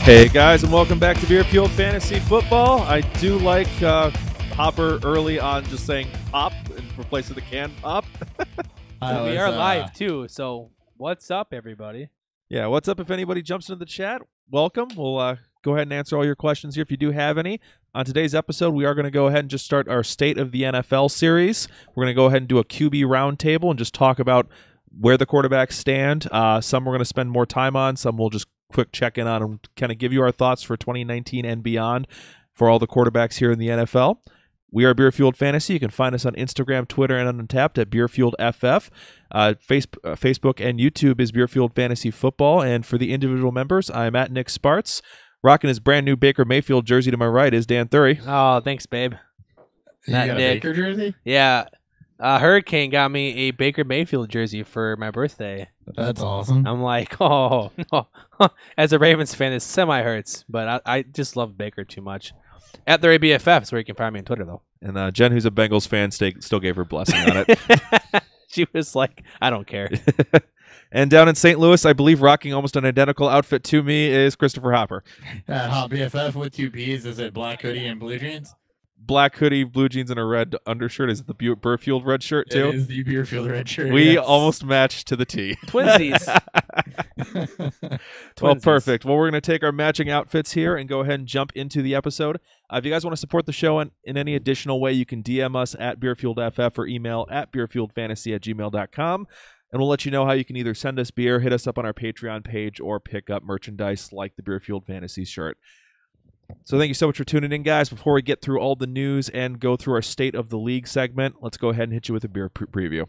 Hey guys, and welcome back to Beer Fueled Fantasy Football. I do like Hopper early on just saying pop in replace of the can pop. We are live too, so what's up, everybody? Yeah, what's up if anybody jumps into the chat? Welcome. We'll go ahead and answer all your questions here if you do have any. On today's episode, we are going to go ahead and just start our State of the NFL series. We're going to go ahead and do a QB roundtable and just talk about where the quarterbacks stand. Some we're going to spend more time on, some we'll just quick check-in on and kind of give you our thoughts for 2019 and beyond for all the quarterbacks here in the NFL. We are Beer Fueled Fantasy. You can find us on Instagram, Twitter, and on Untappd at Beer Fueled FF. Facebook and YouTube is Beer Fueled Fantasy Football. And for the individual members, I'm at Nick Sparts. Rocking his brand new Baker Mayfield jersey to my right is Dan Thury. Oh, thanks, babe. You got a Baker jersey? Yeah. Hurricane got me a Baker Mayfield jersey for my birthday. That's awesome. I'm like, oh, no. As a Ravens fan, it semi-hurts, but I just love Baker too much. At the BFF is where you can find me on Twitter, though. And Jen, who's a Bengals fan, still gave her blessing on it. She was like, I don't care. And down in St. Louis, I believe rocking almost an identical outfit to me is Christopher Hopper. At Hot BFF with two P's, is it black hoodie and blue jeans? Black hoodie, blue jeans, and a red undershirt. Is it the Beer Fueled red shirt, too? It is the Beer Fueled red shirt. We yes. almost matched to the T. Twinsies. Well, perfect. Well, we're going to take our matching outfits here and go ahead and jump into the episode. If you guys want to support the show in any additional way, you can DM us at BeerFueledFF or email at beerfueledfantasy@gmail.com. And we'll let you know how you can either send us beer, hit us up on our Patreon page, or pick up merchandise like the Beer Fueled Fantasy shirt. So thank you so much for tuning in, guys. Before we get through all the news and go through our State of the League segment, let's go ahead and hit you with a beer preview.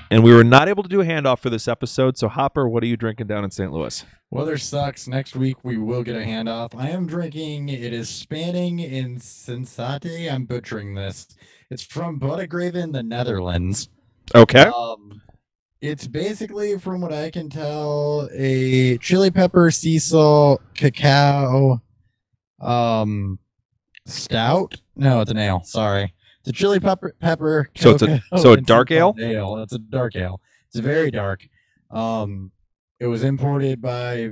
And we were not able to do a handoff for this episode, so Hopper, what are you drinking down in St. Louis? Weather sucks. Next week we will get a handoff. I am drinking, it is Spanning Insensate. I'm butchering this. It's from Bodegraven, the Netherlands. Okay. It's basically, from what I can tell, a chili pepper, sea salt, cacao, stout. No, it's an ale. Sorry, it's a chili pepper. So it's a dark ale. It's a dark ale. It's very dark. It was imported by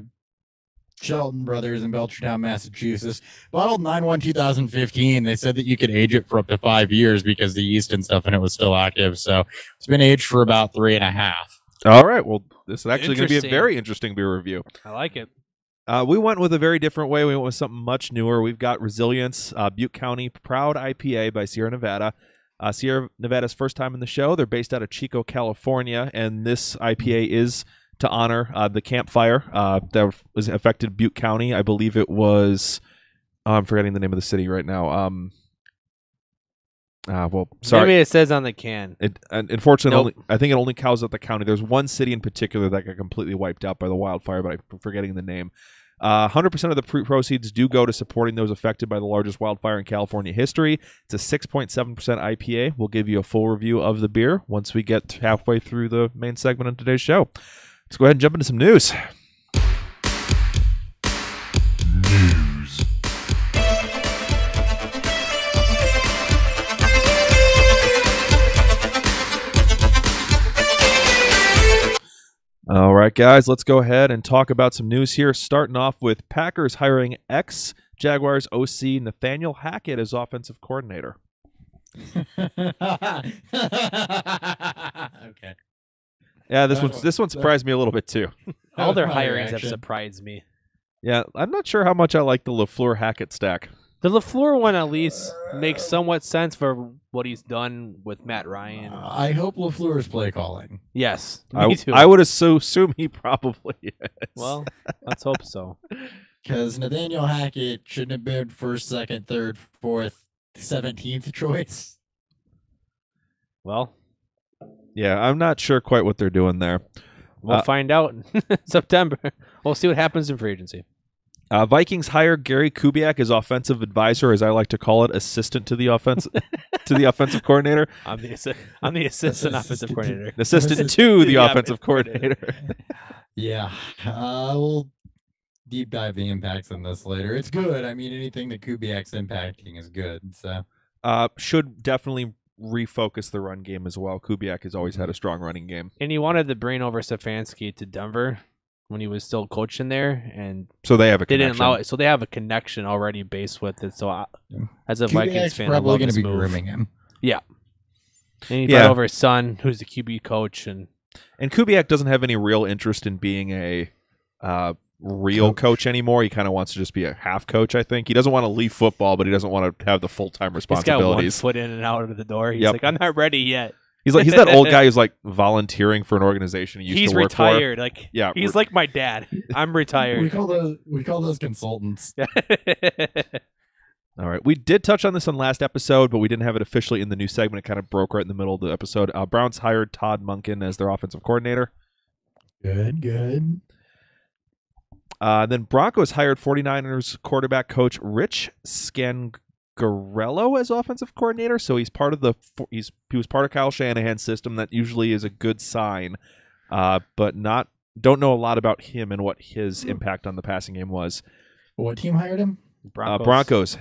Shelton Brothers in Belchertown, Massachusetts. Bottled 9/1/2015. They said that you could age it for up to 5 years because the yeast and stuff in it was still active. So it's been aged for about 3.5. All right. Well, this is actually going to be a Interesting. very interesting beer review. I like it. We went with a very different way. We went with something much newer. We've got Resilience, Butte County Proud IPA by Sierra Nevada. Sierra Nevada's first time in the show. They're based out of Chico, California, and this IPA is to honor the campfire that was affected Butte County. I believe it was. I'm forgetting the name of the city right now. Well, sorry. Maybe it says on the can. Unfortunately, Nope. I think it only covers up the county. There's one city in particular that got completely wiped out by the wildfire, but I'm forgetting the name. 100% of the proceeds do go to supporting those affected by the largest wildfire in California history. It's a 6.7% IPA. We'll give you a full review of the beer once we get halfway through the main segment of today's show. Let's go ahead and jump into some news. All right, guys, let's go ahead and talk about some news here. Starting off with Packers hiring ex-Jaguars OC Nathaniel Hackett as offensive coordinator. Okay. Yeah, this one surprised me a little bit too. All their My hirings have reaction. surprised me. Yeah, I'm not sure how much I like the LaFleur Hackett stack. The LaFleur one at least makes somewhat sense for what he's done with Matt Ryan. I hope LaFleur's play calling. Yes, me too. I would assume he probably is. Well, let's hope so. Because Nathaniel Hackett shouldn't have been first, second, third, fourth, 17th choice. Well, Yeah, I'm not sure quite what they're doing there. we'll find out in September. We'll see what happens in free agency. Vikings hire Gary Kubiak as offensive advisor, as I like to call it, assistant to the offensive coordinator. I'm the assistant offensive coordinator. Assistant to the offensive coordinator. Yeah, we'll deep dive the impacts on this later. It's good. I mean, anything that Kubiak's impacting is good. So Should definitely refocus the run game as well. Kubiak has always had a strong running game. And he wanted to bring over Stefanski to Denver when he was still coaching there, and So they have a they connection. didn't allow it. So they have a connection already based with it. So as a Vikings Kubiak's fan, I probably love going to this be move. grooming him. And he Yeah. brought over his son, who's the QB coach, and And Kubiak doesn't have any real interest in being a real coach anymore. He kind of wants to just be a half coach, I think. He doesn't want to leave football, but he doesn't want to have the full-time he's got one responsibilities. foot in and out of the door. He's Yep. like, I'm not ready yet. He's that old guy who's like volunteering for an organization he used He's to work retired. Like, Yeah, he's like my dad. I'm We retired. call those consultants. for. All right. We did touch on this on last episode, but we didn't have it officially in the new segment. It kind of broke right in the middle of the episode. Browns hired Todd Monken as their offensive coordinator. Good. Then Broncos hired 49ers quarterback coach Rich Scangarello as offensive coordinator. So he's part of he was part of Kyle Shanahan's system. That usually is a good sign, but don't know a lot about him and what his impact on the passing game was. What team hired him? Broncos.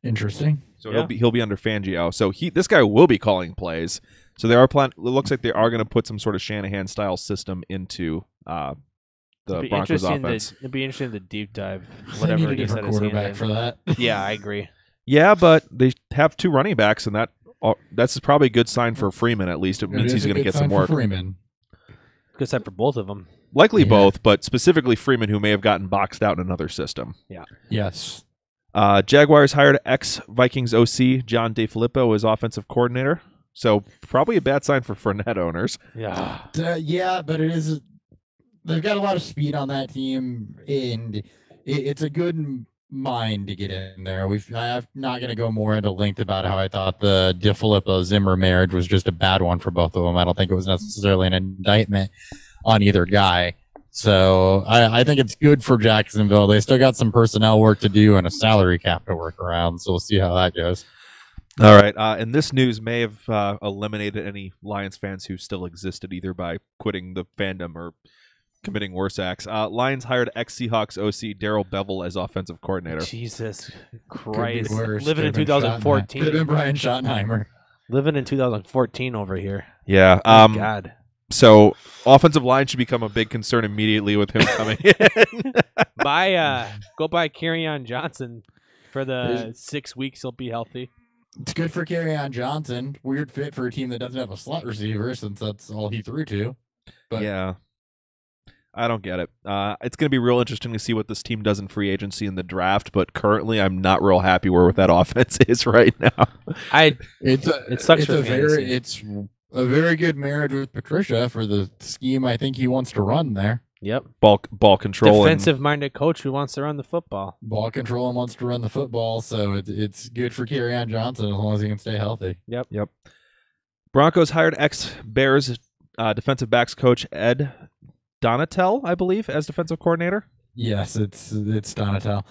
Interesting. So Yeah. he'll be under Fangio. So this guy will be calling plays. So they are It looks like they are going to put some sort of Shanahan style system into the Broncos offense. It'd be interesting to deep dive They whatever need a he said different his hand quarterback in. for that. Yeah, I agree. Yeah, but they have two running backs, and that's probably a good sign for Freeman. At least it means he's going to get some work. Freeman. Good sign for both of them. Likely Yeah. both, but specifically Freeman, who may have gotten boxed out in another system. Yes. Jaguars hired ex-Vikings OC John DeFilippo as offensive coordinator. So probably a bad sign for Fournette owners. Yeah. Yeah, but it is. They've got a lot of speed on that team, and it's a good mind to get in there. I'm not going to go more into length about how I thought the DeFilippo Zimmer marriage was just a bad one for both of them. I don't think it was necessarily an indictment on either guy. So I think it's good for Jacksonville. They still got some personnel work to do and a salary cap to work around. So we'll see how that goes. All right. And this news may have eliminated any Lions fans who still existed, either by quitting the fandom or committing worse acts. Lions hired ex-Seahawks OC Daryl Bevell as offensive coordinator. Jesus Could be Christ. worse. Living in Could have been 2014. Could have been Brian Schottenheimer. Living in 2014 over here. Yeah. Oh, God. So offensive line should become a big concern immediately with him coming in. Go buy Kerryon Johnson for the 6 weeks he'll be healthy. It's good for Kerryon Johnson. Weird fit for a team that doesn't have a slot receiver since that's all he threw to. But Yeah. I don't get it. It's going to be real interesting to see what this team does in free agency in the draft, but currently I'm not real happy where that offense is right now. it sucks for fantasy. It's a very good marriage with Patricia for the scheme I think he wants to run there. Yep. Ball control. Defensive-minded coach who wants to run the football. Ball control and wants to run the football, so it's good for Kerryon Johnson as long as he can stay healthy. Yep. Broncos hired ex-Bears defensive backs coach Ed Donatel, I believe, as defensive coordinator. Yes, it's Donatel.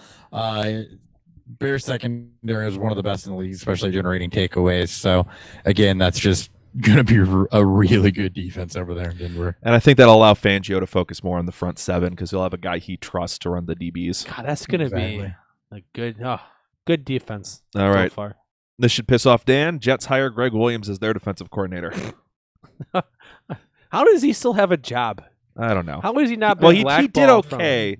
Bears secondary is one of the best in the league, especially generating takeaways. So again, that's just going to be a really good defense over there in Denver. And I think that'll allow Fangio to focus more on the front seven because he'll have a guy he trusts to run the DBs. God, that's going to be a good defense. All right. So far. This should piss off Dan. Jets hire Greg Williams as their defensive coordinator. How does he still have a job? I don't know. How is he not? Well, been he did blackballed from okay it?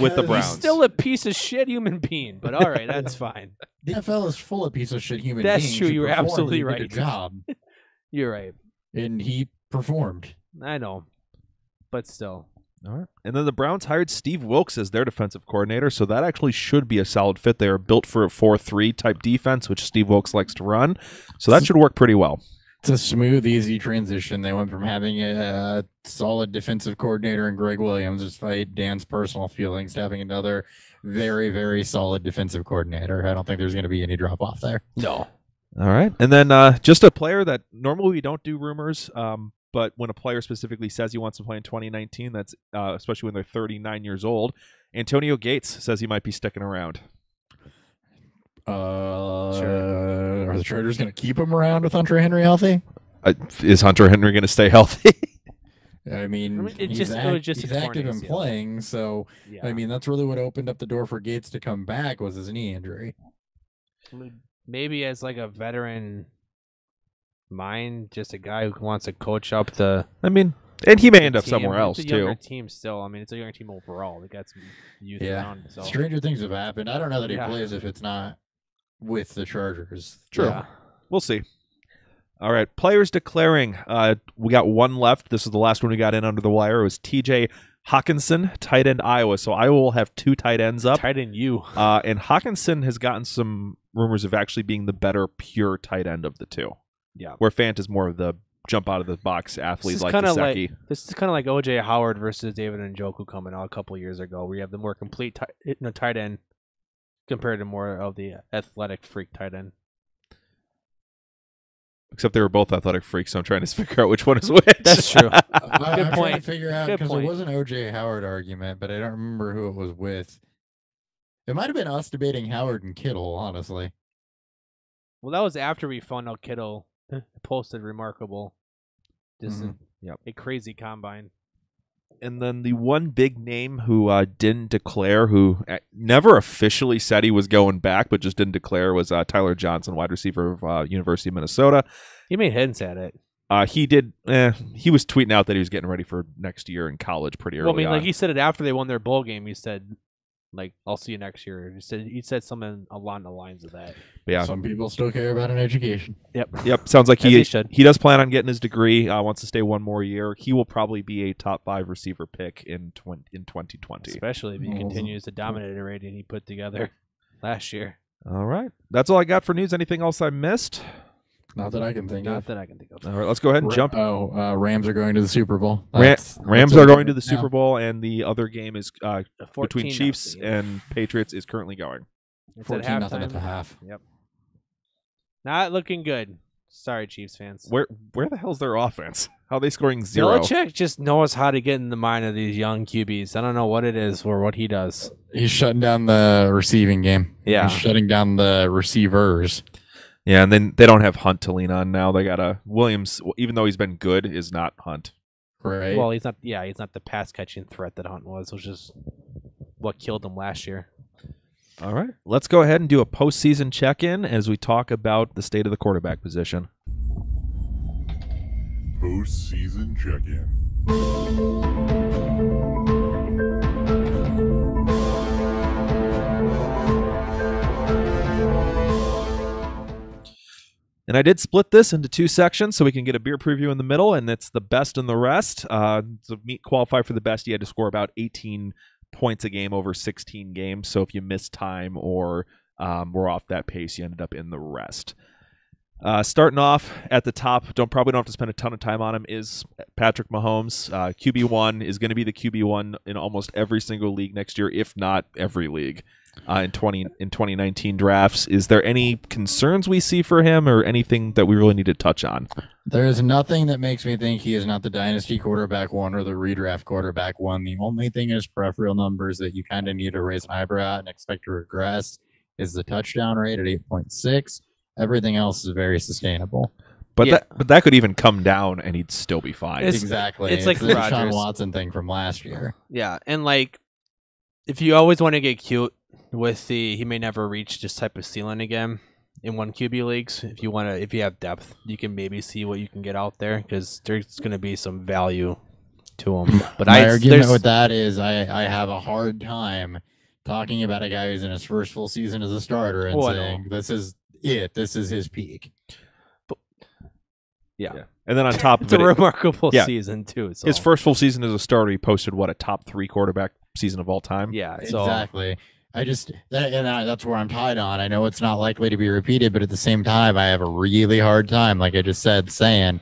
with the Because Browns. He's still a piece of shit human being, but all right, that's fine. The NFL is full of piece of shit human That's beings. true, who you're perform absolutely and did a right. job, You're right. and he performed. I know, but still. All right. And then the Browns hired Steve Wilkes as their defensive coordinator, so that actually should be a solid fit. They are built for a 4-3 type defense, which Steve Wilkes likes to run, so that should work pretty well. It's a smooth, easy transition. They went from having a solid defensive coordinator in Greg Williams, despite Dan's personal feelings, to having another very, very solid defensive coordinator. I don't think there's going to be any drop off there. No. All right. And then just a player that normally we don't do rumors, but when a player specifically says he wants to play in 2019, that's especially when they're 39 years old, Antonio Gates says he might be sticking around. Are the Chargers going to keep him around with Hunter Henry healthy? Is Hunter Henry going to stay healthy? I mean, it he's was just he's a torn active and ACL. playing, so Yeah. I mean that's really what opened up the door for Gates to come back was his knee injury. Maybe as like a veteran Mine, just a guy who wants to coach up the I mean, and he may end up team. somewhere else It's a younger too. team still. I mean, it's a younger team overall. They got some youth Yeah. around. So Stranger things have happened. I don't know that he Yeah. plays if it's not with the Chargers. True. Yeah. We'll see. All right, players declaring. We got one left. This is the last one we got in under the wire. It was T.J. Hawkinson, tight end Iowa. So Iowa will have 2 tight ends up. Tight end you. And Hawkinson has gotten some rumors of actually being the better pure tight end of the two. Yeah. Where Fant is more of the jump out of the box athlete This is like kinda Gesicki. This is kind of like O.J. Howard versus David Njoku coming out a couple years ago, where you have the more complete tight end compared to more of the athletic freak tight end. Except they were both athletic freaks, so I'm trying to figure out which one is which. That's true. I'm Good trying point. to figure out Good because there point. was an OJ Howard argument, but I don't remember who it was with. It might have been us debating Howard and Kittle, honestly. Well, that was after we found out Kittle posted remarkable, just Mhm. a crazy combine. And then the one big name who didn't declare, who never officially said he was going back, but just didn't declare, was Tyler Johnson, wide receiver of University of Minnesota. He made hints at it. He did. He was tweeting out that he was getting ready for next year in college pretty early. Well, I mean, like on. he said it after they won their bowl game. He said, like, "I'll see you next year." He said something along the lines of that. But yeah, Some people still care about an education. yep. Sounds like As he should. he does plan on getting his degree. Wants to stay one more year. He will probably be a top 5 receiver pick in 2020. Especially if he Awesome. continues to dominate the rating he put together last year. All right, that's all I got for news. Anything else I missed? Not that I can think Not of. that I can think of. All right, let's go ahead and jump. Rams are going to the Super Bowl. Rams That's are what going to the now. Super Bowl, and the other game is A between 14-0 Chiefs game. and Patriots is currently going. It's at 14-0 halftime. at the half. Yep. Not looking good. Sorry, Chiefs fans. Where the hell's their offense? How are they scoring 0? Belichick just knows how to get in the mind of these young QBs. I don't know what it is or what he does. He's shutting down the receiving game. Yeah. He's shutting down the receivers. Yeah, and then they don't have Hunt to lean on now. They got a Williams, even though he's been good, is not Hunt. Right. Well, he's not. Yeah, he's not the pass catching threat that Hunt was, which is what killed him last year. All right, let's go ahead and do a postseason check-in as we talk about the state of the quarterback position. Postseason check-in. And I did split this into 2 sections so we can get a beer preview in the middle, and it's the best and the rest. To qualify for the best, you had to score about 18 points a game over 16 games. So if you missed time or were off that pace, you ended up in the rest. Starting off at the top, probably don't have to spend a ton of time on him, is Patrick Mahomes. QB1 is going to be the QB1 in almost every single league next year, if not every league. In 2019 drafts, is there any concerns we see for him, or anything that we really need to touch on? There is nothing that makes me think he is not the dynasty quarterback 1 or the redraft quarterback 1. The only thing is peripheral numbers that you kind of need to raise an eyebrow at and expect to regress is the touchdown rate at 8.6. Everything else is very sustainable. But Yeah. that could even come down, and he'd still be fine. It's- Exactly. it's like the Deshaun Rodgers. Watson thing from last year. Yeah, and like, if you always want to get cute with he may never reach this type of ceiling again in 1 QB leagues. If you have depth, you can maybe see what you can get out there because there's going to be some value to him. But My argument there's- with that is I have a hard time talking about a guy who's in his first full season as a starter and Oh, I know. saying this is it. This is his peak. yeah. And then on top It's of a it, remarkable yeah. season too. So. his first full season as a starter, he posted a top 3 quarterback season of all time. yeah. So Exactly. That's where I'm tied on. I know it's not likely to be repeated, but at the same time, I have a really hard time, like I just said, saying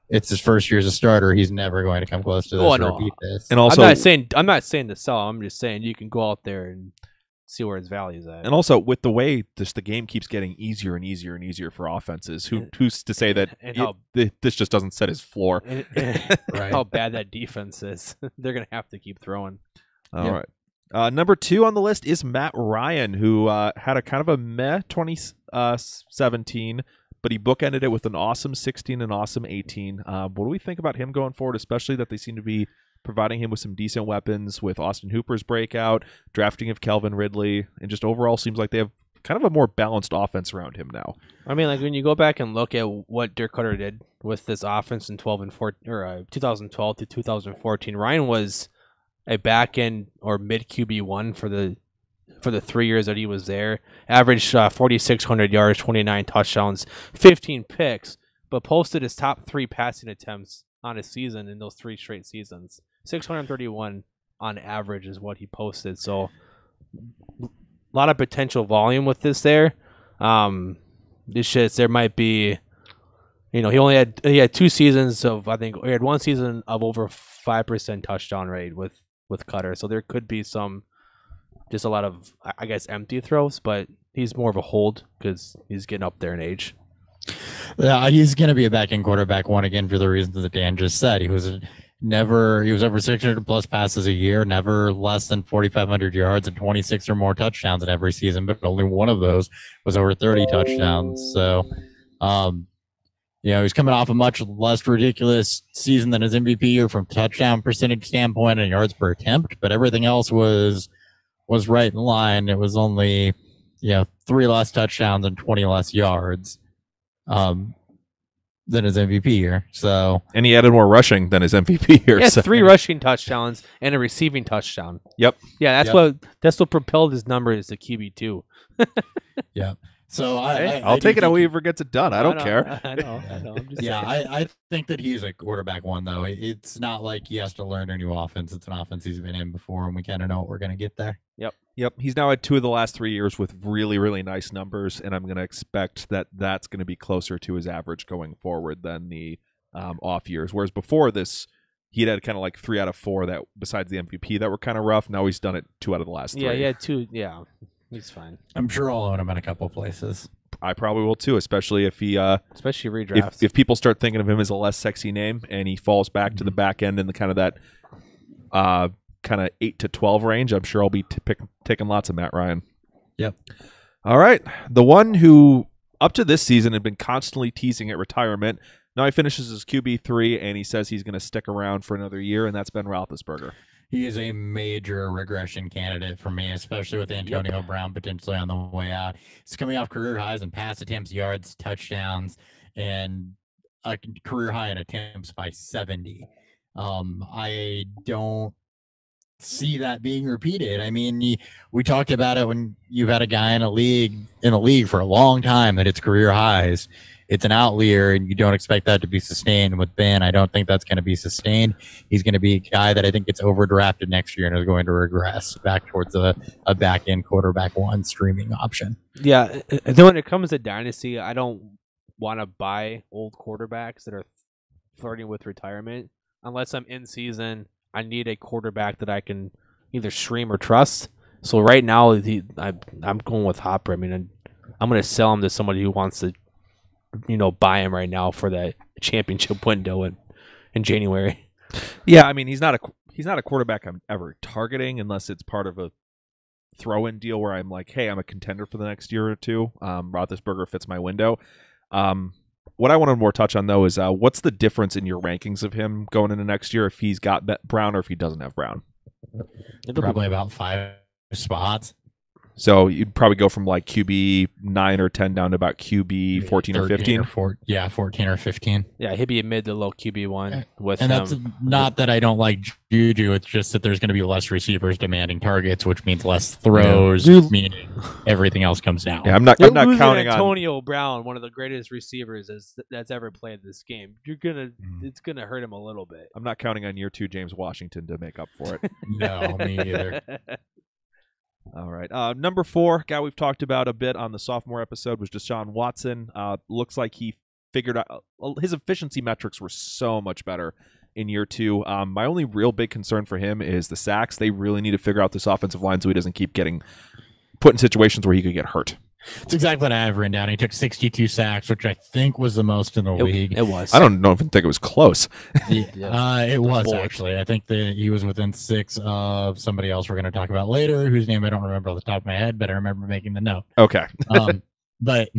it's his first year as a starter. He's never going to come close to this Oh, or no. repeat this. And also, I'm not saying to sell. I'm just saying you can go out there and see where his value's at. and also with the way the game keeps getting easier and easier and easier for offenses, who's to say that And how- this just doesn't set his floor? And Right. how bad that defense is. They're gonna have to keep throwing. All Yep. right. Number 2 on the list is Matt Ryan, who had a kind of a meh 2017, but he bookended it with an awesome 16 and awesome 18. What do we think about him going forward, especially that they seem to be providing him with some decent weapons with Austin Hooper's breakout, drafting of Calvin Ridley, and just overall seems like they have kind of a more balanced offense around him now. I mean, like when you go back and look at what Dirk Cutter did with this offense in 2012 to 2014, Ryan was a back end or mid QB1 for the 3 years that he was there. Averaged 4,600 yards, 29 touchdowns, 15 picks, but posted his top 3 passing attempts on a season in those 3 straight seasons. 631 on average is what he posted. So a lot of potential volume with this there. It's just there might be, he had 2 seasons of, I think he had 1 season of over 5% touchdown rate with Cutter. So there could be just a lot of, I guess, empty throws, but he's more of a hold because he's getting up there in age. Yeah, he's going to be a back-end quarterback one again for the reasons that Dan just said. He was over 600 plus passes a year, never less than 4,500 yards and 26 or more touchdowns in every season, but only one of those was over 30 touchdowns. So, he's coming off a much less ridiculous season than his MVP year from touchdown percentage standpoint and yards per attempt, but everything else was right in line. It was only, 3 less touchdowns and 20 less yards than his MVP year. So, and he added more rushing than his MVP year. He had 3 rushing touchdowns and a receiving touchdown. Yep. Yeah, that's what propelled his numbers to QB2. Yeah. So I'll take it however gets it done. I don't care. I know. I'm just Yeah, saying. I think that he's a quarterback one, though. It's not like he has to learn a new offense. It's an offense he's been in before, and we kind of know what we're going to get there. Yep. He's now had 2 of the last 3 years with really, really nice numbers, and I'm going to expect that that's going to be closer to his average going forward than the off years. Whereas before this, he'd had kind of like 3 out of 4 that, besides the MVP, that were kind of rough. Now he's done it 2 out of the last 3. Yeah, he had 2. Yeah, he's fine. I'm sure I'll own him in a couple places. I probably will too, especially if he Especially redrafts. if people start thinking of him as a less sexy name and he falls back to the back end in the kind of that kind of 8 to 12 range. I'm sure I'll be taking lots of Matt Ryan. Yep. All right. The one who up to this season had been constantly teasing at retirement. Now he finishes his QB3 and he says he's going to stick around for another year, and that's Ben Roethlisberger. He is a major regression candidate for me, especially with Antonio Brown potentially on the way out. He's coming off career highs in pass attempts, yards, touchdowns, and a career high in attempts by 70. I don't see that being repeated. I mean, we talked about it when you've had a guy in the league for a long time that it's career highs. It's an outlier, and you don't expect that to be sustained. With Ben, I don't think that's going to be sustained. He's going to be a guy that I think gets overdrafted next year and is going to regress back towards a back-end quarterback one streaming option. Yeah, and then when it comes to dynasty, I don't want to buy old quarterbacks that are flirting with retirement unless I'm in season. I need a quarterback that I can either stream or trust. So right now, I'm going with Hopper. I mean, I'm going to sell him to somebody who wants to, buy him right now for that championship window in January. Yeah, I mean he's not a quarterback I'm ever targeting unless it's part of a throw-in deal where I'm like, hey, I'm a contender for the next year or two. Roethlisberger fits my window. What I want to more touch on though is what's the difference in your rankings of him going into next year if he's got Brown or if he doesn't have Brown? Probably about 5 spots. So you'd probably go from like QB 9 or 10 down to about QB 14 or 15. 14 or 15. Yeah, he'd be a mid to low QB1 with and him. That's not that I don't like Juju. It's just that there's going to be less receivers demanding targets, which means less throws, meaning everything else comes down. Yeah, I'm not losing counting on Antonio Brown, one of the greatest receivers that's ever played this game. It's gonna hurt him a little bit. I'm not counting on year 2 James Washington to make up for it. No, me either. All right. Number 4, guy we've talked about a bit on the sophomore episode was Deshaun Watson. Looks like he figured out his efficiency metrics were so much better in year 2. My only real big concern for him is the sacks. They really need to figure out this offensive line so he doesn't keep getting put in situations where he could get hurt. It's exactly what I have written down. He took 62 sacks, which I think was the most in the league. It was. I don't even think it was close. It was actually. I think that he was within 6 of somebody else we're going to talk about later, whose name I don't remember off the top of my head, but I remember making the note. Okay. But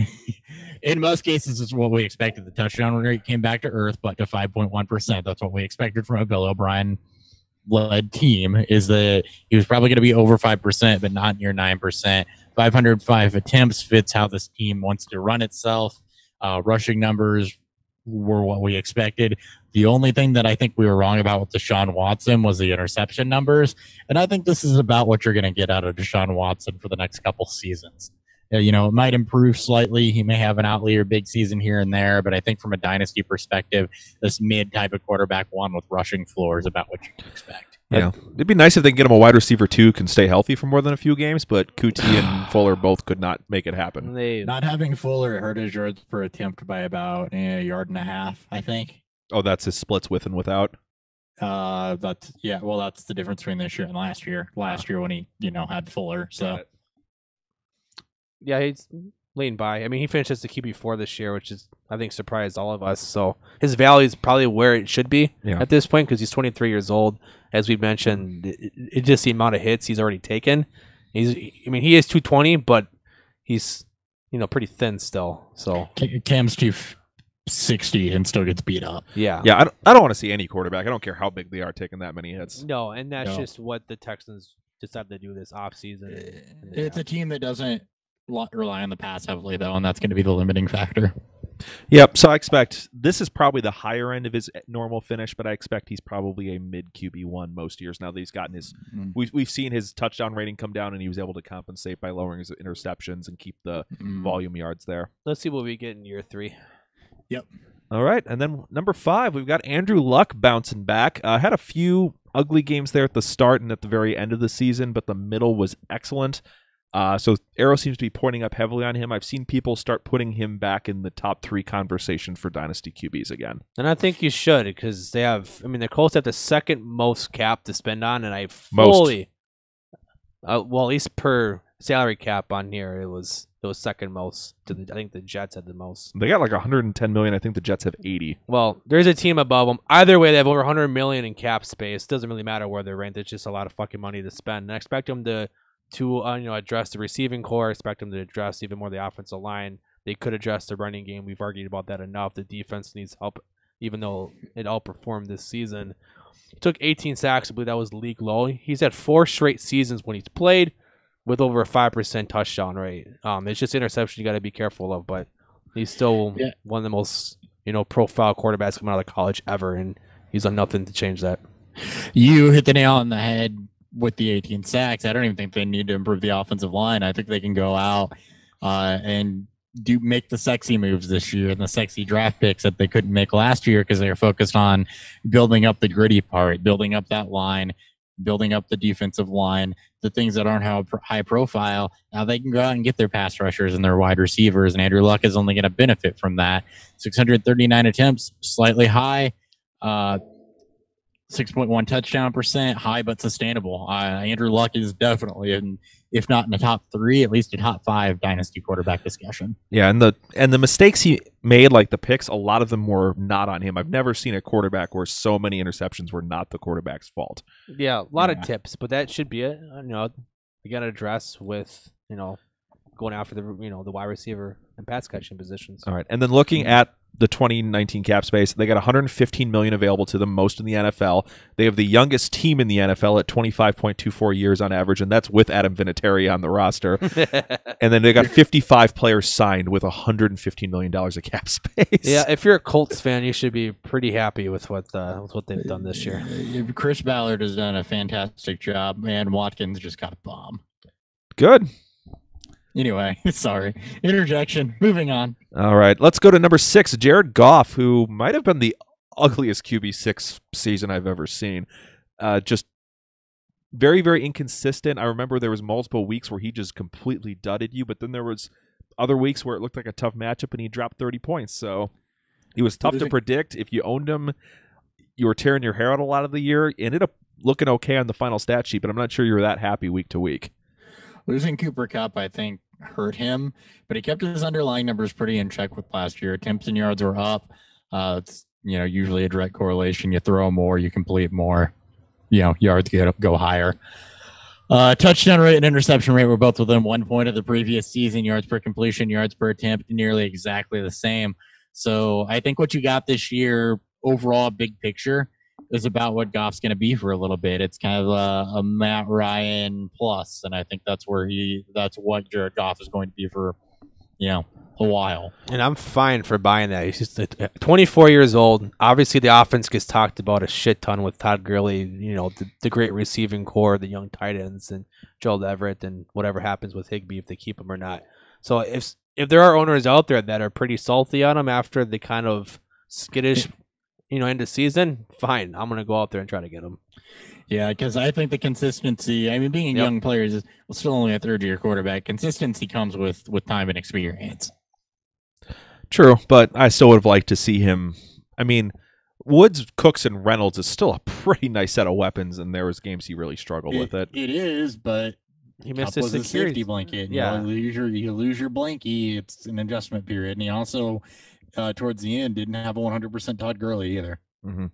in most cases, it's what we expected. The touchdown rate came back to earth, but to 5.1%. That's what we expected from a Bill O'Brien led team, is that he was probably going to be over 5%, but not near 9%. 505 attempts fits how this team wants to run itself. Rushing numbers were what we expected. The only thing that I think we were wrong about with Deshaun Watson was the interception numbers. And I think this is about what you're going to get out of Deshaun Watson for the next couple seasons. It might improve slightly. He may have an outlier big season here and there, but I think from a dynasty perspective, this mid type of quarterback one with rushing floor is about what you can expect. Yeah, it'd be nice if they can get him a wide receiver too, can stay healthy for more than a few games, but Kuti and Fuller both could not make it happen. Not having Fuller hurt his yards per attempt by about a yard and a half, I think. Oh, that's his splits with and without. That's the difference between this year and last year. Last year when he, had Fuller. So yeah, he's leaned by. I mean, he finished as the QB4 this year, which is, I think, surprised all of us. So his value is probably where it should be at this point because he's 23 years old. As we mentioned, it just the amount of hits he's already taken. He is 220, but he's, pretty thin still. So Cam's 260 and still gets beat up. Yeah. Yeah, I don't want to see any quarterback. I don't care how big they are taking that many hits. No, and that's just what the Texans decided to do this offseason. It's a team that doesn't rely on the pass heavily, though, and that's going to be the limiting factor. Yep. So I expect this is probably the higher end of his normal finish, but I expect he's probably a mid QB1 most years now that he's gotten his. We've seen his touchdown rating come down, and he was able to compensate by lowering his interceptions and keep the volume yards there. Let's see what we get in year 3. Yep. All right, and then number 5, we've got Andrew Luck bouncing back. Had a few ugly games there at the start and at the very end of the season, but the middle was excellent. So arrow seems to be pointing up heavily on him. I've seen people start putting him back in the top 3 conversation for dynasty QBs again. And I think you should because the Colts have the second most cap to spend on, and I fully, at least per salary cap on here, it was second most. I think the Jets had the most. They got like 110 million. I think the Jets have 80. Well, there's a team above them. Either way, they have over 100 million in cap space. Doesn't really matter where they're ranked. It's just a lot of fucking money to spend. And I expect them to address the receiving core. Expect them to address even more the offensive line. They could address the running game. We've argued about that enough. The defense needs help, even though it outperformed this season. He took 18 sacks. I believe that was league low. He's had 4 straight seasons when he's played with over a 5% touchdown rate. It's just interception you got to be careful of, but he's still one of the most profile quarterbacks coming out of college ever, and he's done nothing to change that. You hit the nail on the head with the 18 sacks. I don't even think they need to improve the offensive line. I think they can go out and make the sexy moves this year and the sexy draft picks that they couldn't make last year because they were focused on building up the gritty part, building up that line, building up the defensive line, the things that aren't high profile. Now they can go out and get their pass rushers and their wide receivers, and Andrew Luck is only going to benefit from that. 639 attempts, slightly high. 6.1 touchdown percent, high but sustainable. Andrew Luck is definitely, if not in the top 3, at least a top 5 dynasty quarterback discussion. Yeah, and the mistakes he made, like the picks, a lot of them were not on him. I've never seen a quarterback where so many interceptions were not the quarterback's fault. Yeah, a lot of tips, but that should be it. You got to address with going after the wide receiver and pass catching positions. All right, and then looking at the 2019 cap space, they got 115 million available to them, most in the NFL. They have the youngest team in the NFL at 25.24 years on average, and that's with Adam Vinatieri on the roster. And then they got 55 players signed with 115 million dollars of cap space. Yeah, if you're a Colts fan, you should be pretty happy with what they've done this year. Chris Ballard has done a fantastic job, and Watkins just got a bomb. Good. Anyway, sorry. Interjection. Moving on. All right. Let's go to number 6, Jared Goff, who might have been the ugliest QB6 season I've ever seen. Just very, very inconsistent. I remember there was multiple weeks where he just completely dudded you, but then there was other weeks where it looked like a tough matchup and he dropped 30 points. So he was tough to predict. If you owned him, you were tearing your hair out a lot of the year. He ended up looking okay on the final stat sheet, but I'm not sure you were that happy week to week. Losing Cooper Kupp, I think, hurt him, but he kept his underlying numbers pretty in check with last year. Attempts and yards were up. It's usually a direct correlation. You throw more, you complete more. Yards go higher. Touchdown rate and interception rate were both within 1 point of the previous season. Yards per completion, yards per attempt, nearly exactly the same. So I think what you got this year, overall, big picture, is about what Goff's going to be for a little bit. It's kind of a Matt Ryan plus, and I think that's what Jared Goff is going to be for, a while. And I'm fine for buying that. He's just 24 years old. Obviously, the offense gets talked about a shit ton with Todd Gurley, the great receiving core, the young tight ends, and Joel Everett, and whatever happens with Higbee, if they keep him or not. So if there are owners out there that are pretty salty on him after the kind of skittish end of season, fine. I'm going to go out there and try to get him. Yeah, because I think the consistency, being a young player is still only a third-year quarterback. Consistency comes with time and experience. True, but I still would have liked to see him. Woods, Cooks, and Reynolds is still a pretty nice set of weapons, and there was games he really struggled with it. It is, but he missed his his safety blanket. Yeah. You lose your blankie. It's an adjustment period. And he also, towards the end, didn't have a 100% Todd Gurley either. Mm-hmm.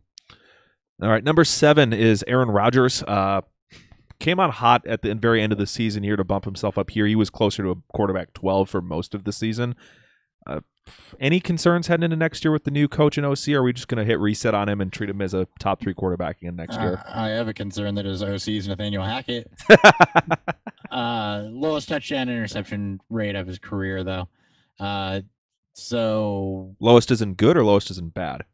All right, number 7 is Aaron Rodgers. Came on hot at the very end of the season here to bump himself up here. He was closer to a quarterback 12 for most of the season. Any concerns heading into next year with the new coach and OC? Or are we just going to hit reset on him and treat him as a top 3 quarterback again next year? I have a concern that his OC is Nathaniel Hackett. Lowest touchdown interception rate of his career, though. So lowest isn't good or lowest isn't bad?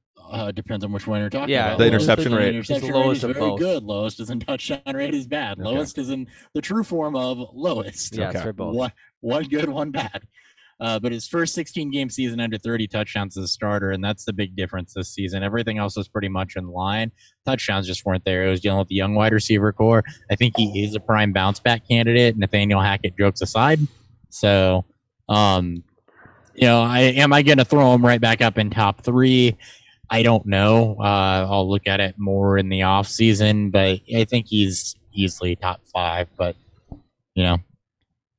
Depends on which one you're talking Yeah, about. the interception rate. Interception It's the lowest rate is of very both. good. Lowest is in touchdown rate is bad. Okay. Lowest is in the true form of lowest. Yeah, it's Okay. for both. One good, one bad. But his first 16-game season under 30 touchdowns as a starter, and that's the big difference this season. Everything else was pretty much in line. Touchdowns just weren't there. It was dealing with the young wide receiver core. I think he is a prime bounce-back candidate, Nathaniel Hackett jokes aside. So, am I going to throw him right back up in top 3? I don't know. I'll look at it more in the off season, but I think he's easily top 5. But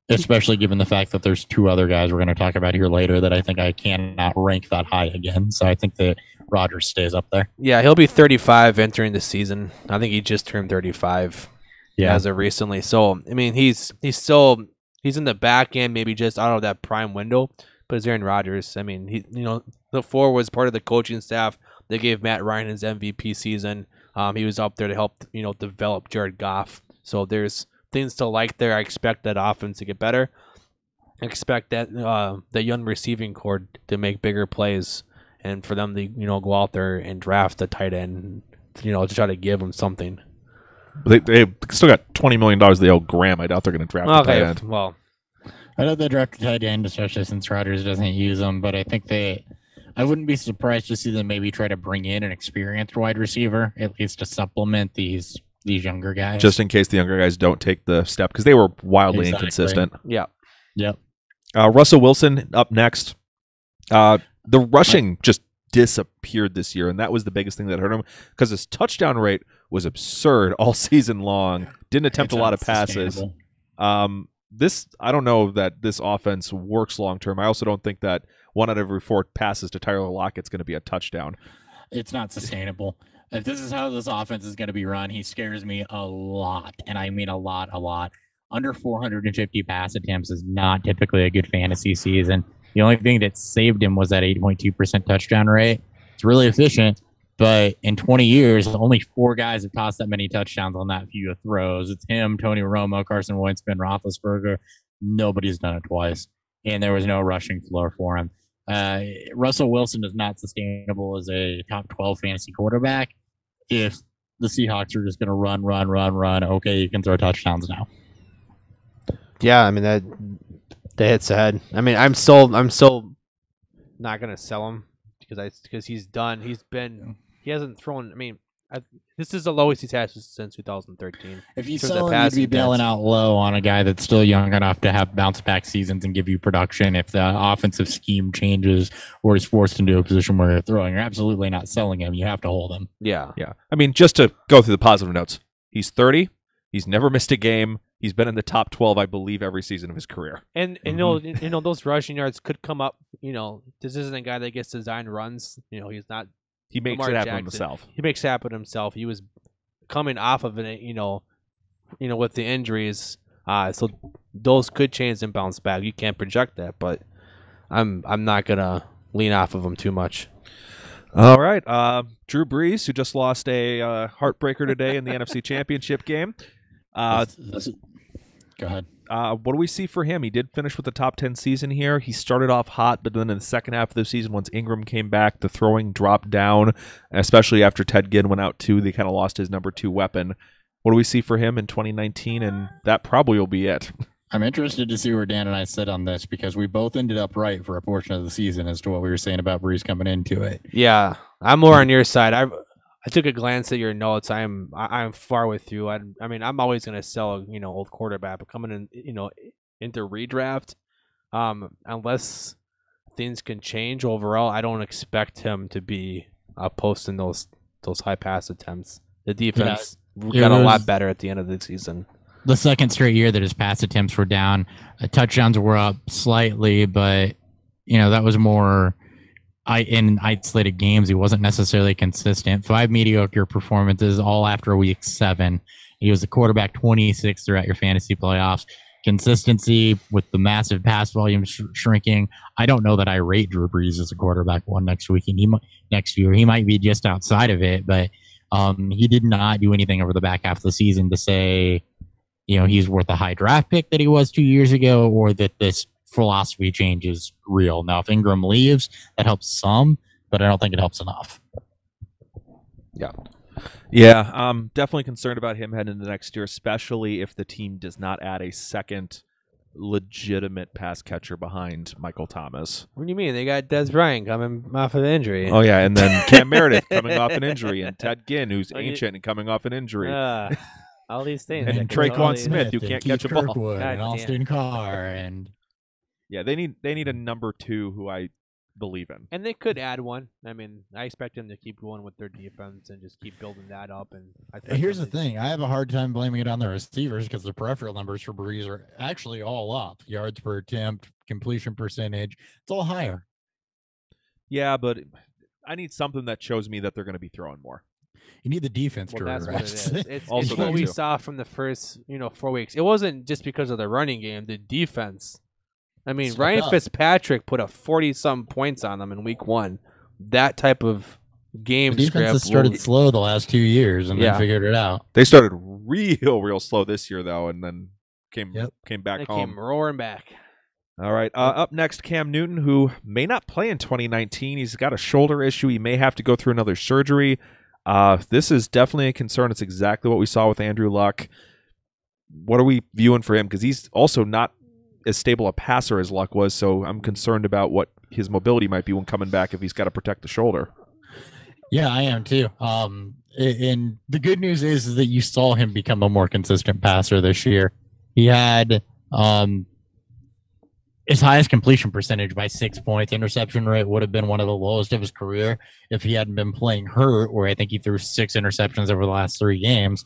especially given the fact that there's 2 other guys we're going to talk about here later that I think I cannot rank that high again. So I think that Rodgers stays up there. Yeah, he'll be 35 entering the season. I think he just turned 35 as of recently. So he's in the back end, maybe just out of that prime window. But it's Aaron Rodgers. The 4 was part of the coaching staff. They gave Matt Ryan his MVP season. He was up there to help, develop Jared Goff. So there's things to like there. I expect that offense to get better. I expect that the young receiving core to make bigger plays, and for them to go out there and draft a tight end, to try to give them something. They still got $20 million they owe Graham. I doubt they're going to draft a tight end. Well, I know they draft a tight end, especially since Rodgers doesn't use them, but I think I wouldn't be surprised to see them maybe try to bring in an experienced wide receiver, at least to supplement these younger guys. Just in case the younger guys don't take the step, because they were wildly inconsistent. yeah. Yep. Russell Wilson up next. The rushing just disappeared this year, and that was the biggest thing that hurt him because his touchdown rate was absurd all season long. Didn't attempt a lot of passes. I don't know that this offense works long term. I also don't think that 1 out of every 4 passes to Tyler Lockett's going to be a touchdown. It's not sustainable. If this is how this offense is going to be run, he scares me a lot, and I mean a lot. Under 450 pass attempts is not typically a good fantasy season. The only thing that saved him was that 8.2% touchdown rate. It's really efficient, but in 20 years, only 4 guys have tossed that many touchdowns on that few throws. It's him, Tony Romo, Carson Wentz, Ben Roethlisberger. Nobody's done it twice, and there was no rushing floor for him. Russell Wilson is not sustainable as a top 12 fantasy quarterback. If the Seahawks are just going to run, okay, you can throw touchdowns now. Yeah, that hits ahead. I'm still not gonna sell him because he's done. He hasn't thrown. This is the lowest he's had since 2013. If you So sell the him, you'd be passing bailing stats. out low on a guy that's still young enough to have bounce back seasons and give you production. If the offensive scheme changes or is forced into a position where you're throwing, you're absolutely not selling him. You have to hold him. Yeah. Yeah. Just to go through the positive notes, he's 30. He's never missed a game. He's been in the top 12, I believe, every season of his career. And those rushing yards could come up. This isn't a guy that gets design runs. He's not. He makes Lamar it happen Jackson. himself. He makes it happen himself. He was coming off of it, with the injuries. So those could change and bounce back. You can't project that, but I'm not gonna lean off of him too much. All right. Drew Brees, who just lost a heartbreaker today in the NFC Championship game. Go ahead. What do we see for him? He did finish with the top 10 season here. He started off hot, but then in the second half of the season, once Ingram came back, the throwing dropped down, especially after Ted Ginn went out too. They kind of lost his number 2 weapon. What do we see for him in 2019? And that probably will be it. I'm interested to see where Dan and I sit on this because we both ended up right for a portion of the season as to what we were saying about Brees coming into it. Yeah, I'm more on your side. I took a glance at your notes. I'm far with you. I mean, I'm always gonna sell old quarterback, but coming in into redraft, unless things can change overall, I don't expect him to be posting those high pass attempts. The defense got a lot better at the end of the season. The second straight year that his pass attempts were down. Touchdowns were up slightly, but that was more in isolated games. He wasn't necessarily consistent. 5 mediocre performances all after week 7. He was the quarterback 26 throughout your fantasy playoffs. Consistency with the massive pass volume shrinking. I don't know that I rate Drew Brees as a quarterback one next week, and next year he might be just outside of it. But he did not do anything over the back half of the season to say he's worth a high draft pick that he was 2 years ago, or that this philosophy change is real. Now, if Ingram leaves, that helps some, but I don't think it helps enough. Yeah, I'm definitely concerned about him heading into next year, especially if the team does not add a second legitimate pass catcher behind Michael Thomas. What do you mean? They got Des Bryant coming off of injury. Oh, yeah, and then Cam Meredith coming off an injury, and Ted Ginn, who's ancient and coming off an injury. All these things. And Traquan Smith, who can't catch a ball. Kirkwood, and Austin Carr, and they need a number 2 who I believe in. And they could add one. I mean, I expect them to keep going with their defense and just keep building that up. And here's the thing: I have a hard time blaming it on the receivers because the peripheral numbers for Brees are actually all up. Yards per attempt, completion percentage, it's all higher. Yeah, but I need something that shows me that they're going to be throwing more. You need the defense to that's regress. what it is. It's Also what we too. saw from the first 4 weeks. It wasn't just because of the running game, the defense. I mean, Step Ryan up. Fitzpatrick put up 40-some points on them in week 1. That type of game The defense script has started slow the last 2 years and then figured it out. They started real slow this year, though, and then came back they home. came roaring back. All right. Up next, Cam Newton, who may not play in 2019. He's got a shoulder issue. He may have to go through another surgery. This is definitely a concern. It's exactly what we saw with Andrew Luck. What are we viewing for him? Because he's also not as stable a passer as Luck was, so I'm concerned about what his mobility might be when coming back if he's got to protect the shoulder. Yeah, I am too. And the good news is that you saw him become a more consistent passer this year. He had his highest completion percentage by 6 points. Interception rate would have been one of the lowest of his career if he hadn't been playing hurt, where I think he threw 6 interceptions over the last 3 games.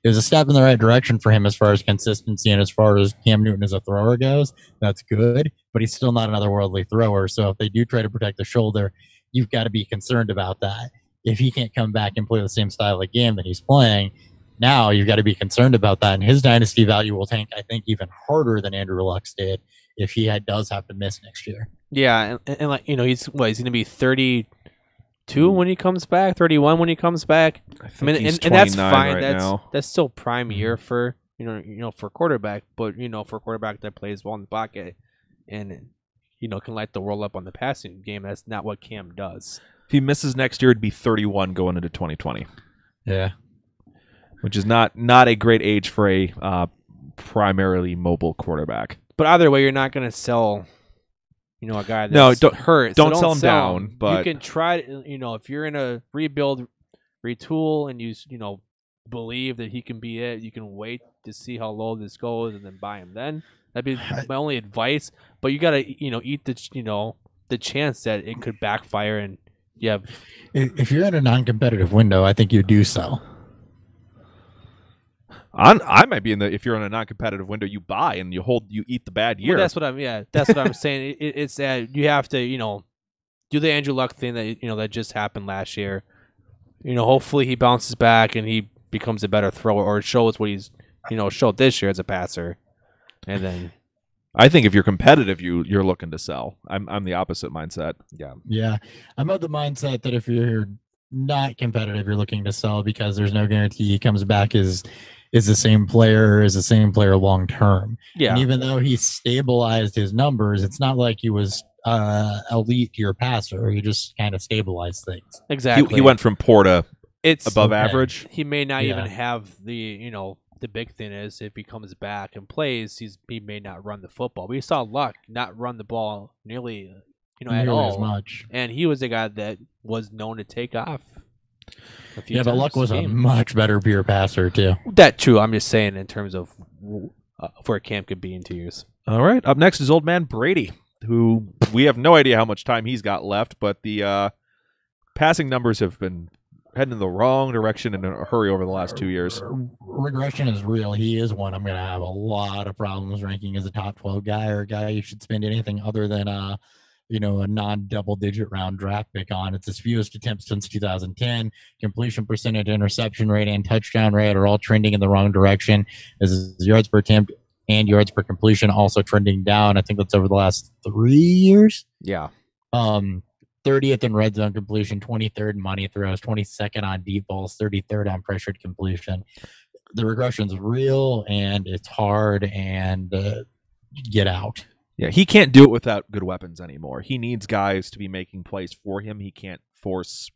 It was a step in the right direction for him as far as consistency and as far as Cam Newton as a thrower goes. That's good, but he's still not an otherworldly thrower. So if they do try to protect the shoulder, you've got to be concerned about that. If he can't come back and play the same style of game that he's playing, now you've got to be concerned about that. And his dynasty value will tank, I think, even harder than Andrew Luck's did if he does have to miss next year. Yeah, and like he's going to be 32 when he comes back, 31 when he comes back. I mean, and that's fine. Right now. That's still prime year for for quarterback, but for a quarterback that plays well in the pocket and can light the world up on the passing game. That's not what Cam does. If he misses next year, it'd be 31 going into 2020. Yeah, which is not a great age for a primarily mobile quarterback. But either way, you're not going to sell, a guy that's hurt. Don't sell him down. But you can try, if you're in a rebuild, retool, and you believe that he can be it, you can wait to see how low this goes and then buy him. Then that'd be my only advice. But you got to, eat the chance that it could backfire and you have. If you're in a non-competitive window, I think you do sell. I might be if you're in a non-competitive window, you buy and you eat the bad year. Well, that's what I'm saying. It's that you have to, do the Andrew Luck thing that, that just happened last year. Hopefully he bounces back and he becomes a better thrower or shows what he's, showed this year as a passer. And then I think if you're competitive, you're looking to sell. I'm the opposite mindset. Yeah. Yeah, I'm of the mindset that if you're not competitive, you're looking to sell because there's no guarantee he comes back is the same player or is the same player long term. Yeah. And even though he stabilized his numbers, it's not like he was elite your passer. He just kind of stabilized things. Exactly. He went from poor to it's above okay. average. He may not Yeah. even have the big thing is if he comes back and plays, he may not run the football. We saw Luck not run the ball nearly at Nearly all, as much. and he was a guy that was known to take off. Yeah, but Luck was a game. much better pure passer too. That true. I'm just saying in terms of where Cam could be in 2 years. All right. Up next is old man Brady, who we have no idea how much time he's got left, but the passing numbers have been heading in the wrong direction in a hurry over the last 2 years. Regression is real. He is one I'm going to have a lot of problems ranking as a top 12 guy or a guy you should spend anything other than a non-double-digit round draft pick on. It's his fewest attempts since 2010. Completion percentage, interception rate, and touchdown rate are all trending in the wrong direction. As his yards per attempt and yards per completion also trending down. I think that's over the last 3 years. Yeah. 30th in red zone completion, 23rd in money throws, 22nd on deep balls, 33rd on pressured completion. The regression's real and it's hard and get out. Yeah, he can't do it without good weapons anymore. He needs guys to be making plays for him. He can't force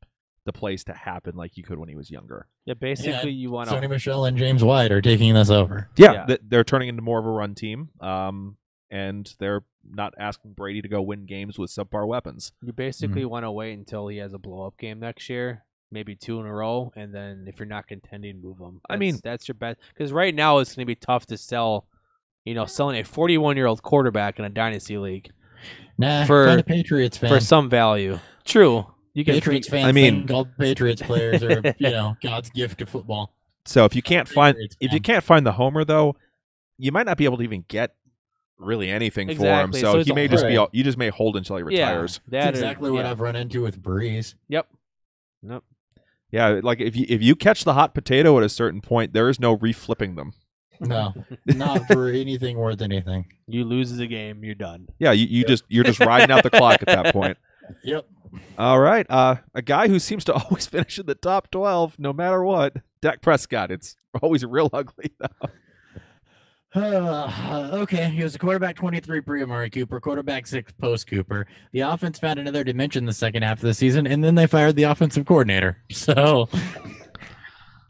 the plays to happen like you could when he was younger. Yeah, basically you want Sony Michel and James White are taking this over. Yeah, Yeah. they're turning into more of a run team, and they're not asking Brady to go win games with subpar weapons. You basically want to wait until he has a blow-up game next year, maybe 2 in a row, and then if you're not contending, move him. I mean- that's your bet. Because right now it's going to be tough to sell, selling a 41-year-old quarterback in a dynasty league Nah, For- find a Patriots fan. for some value. True. You can Patriots fans I mean- think all Patriots players are, God's gift to football. So if you can't find Patriots, the homer though, you might not be able to even get really anything Exactly. for So him. So it's he a may just be whole- you just may hold until he retires. That's That exactly what I've run into with Breeze. Yep. Yeah, like if you catch the hot potato at a certain point, there is no reflipping them. No, not for anything worth anything. You lose the game, you're done. Yeah, you're just riding out the clock at that point. Yep. All right, a guy who seems to always finish in the top 12 no matter what, Dak Prescott. It's always real ugly though. Okay, he was a quarterback 23 pre-Amari Cooper, quarterback 6 post-Cooper. The offense found another dimension the second half of the season, and then they fired the offensive coordinator. So,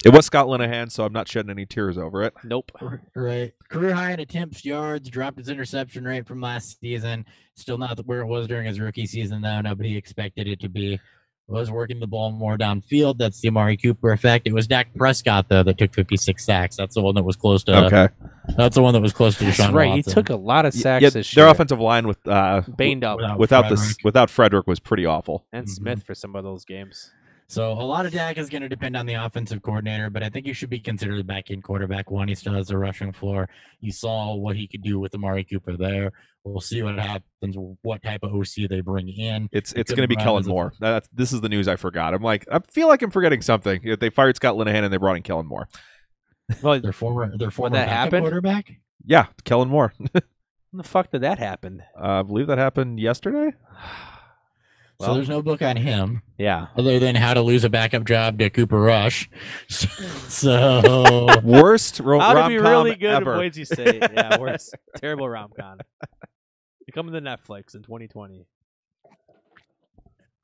It was Scott Linehan, so I'm not shedding any tears over it. Nope. right. Career high in attempts, yards, dropped his interception rate from last season. Still not where it was during his rookie season, though. Nobody expected it to be. Was working the ball more downfield. That's the Amari Cooper effect. It was Dak Prescott, though, that took 56 sacks. That's the one that was close to. Okay. That's the one that was close to That's Deshaun right. Watson. He took a lot of sacks Yeah, this their year. offensive line with Banged up. without Frederick was pretty awful. And Mhm. Smith for some of those games. So a lot of Dak is going to depend on the offensive coordinator, but I think he should be considered the back-end quarterback one. He still has the rushing floor. You saw what he could do with Amari Cooper there. We'll see what happens, what type of OC they bring in. It's It going to be could Kellen run as a- Moore. This is the news I forgot. I feel like I'm forgetting something. They fired Scott Linehan and they brought in Kellen Moore. Well, Their former that backup happen? quarterback. Yeah, Kellen Moore. when the fuck did that happen? I believe that happened yesterday. So there's no book on him Yeah. other than how to lose a backup job to Cooper Rush. So Worst How to rom-com be really good ever. in Boise State. Yeah, worse. Terrible rom-com. You coming to Netflix in 2020.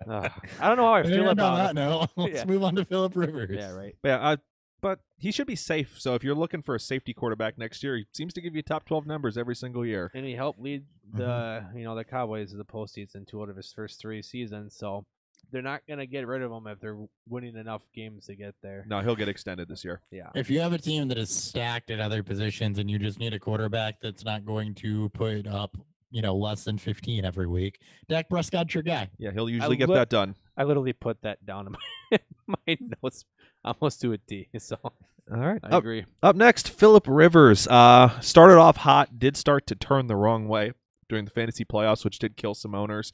Ugh. I don't know how I feel and on about that it. note, let's Yeah. move on to Philip Rivers. Yeah, right. Yeah, but he should be safe. So if you're looking for a safety quarterback next year, he seems to give you top 12 numbers every single year. And he helped lead the the Cowboys to the postseason 2 out of his first 3 seasons. So they're not gonna get rid of him if they're winning enough games to get there. No, he'll get extended this year. Yeah. If you have a team that is stacked at other positions and you just need a quarterback that's not going to put up, less than 15 every week, Dak Prescott's your guy. Yeah, he'll usually get look- that done. I literally put that down in my notes almost to a T. So All right. I agree. Up next, Philip Rivers. Started off hot, did start to turn the wrong way during the fantasy playoffs, which did kill some owners.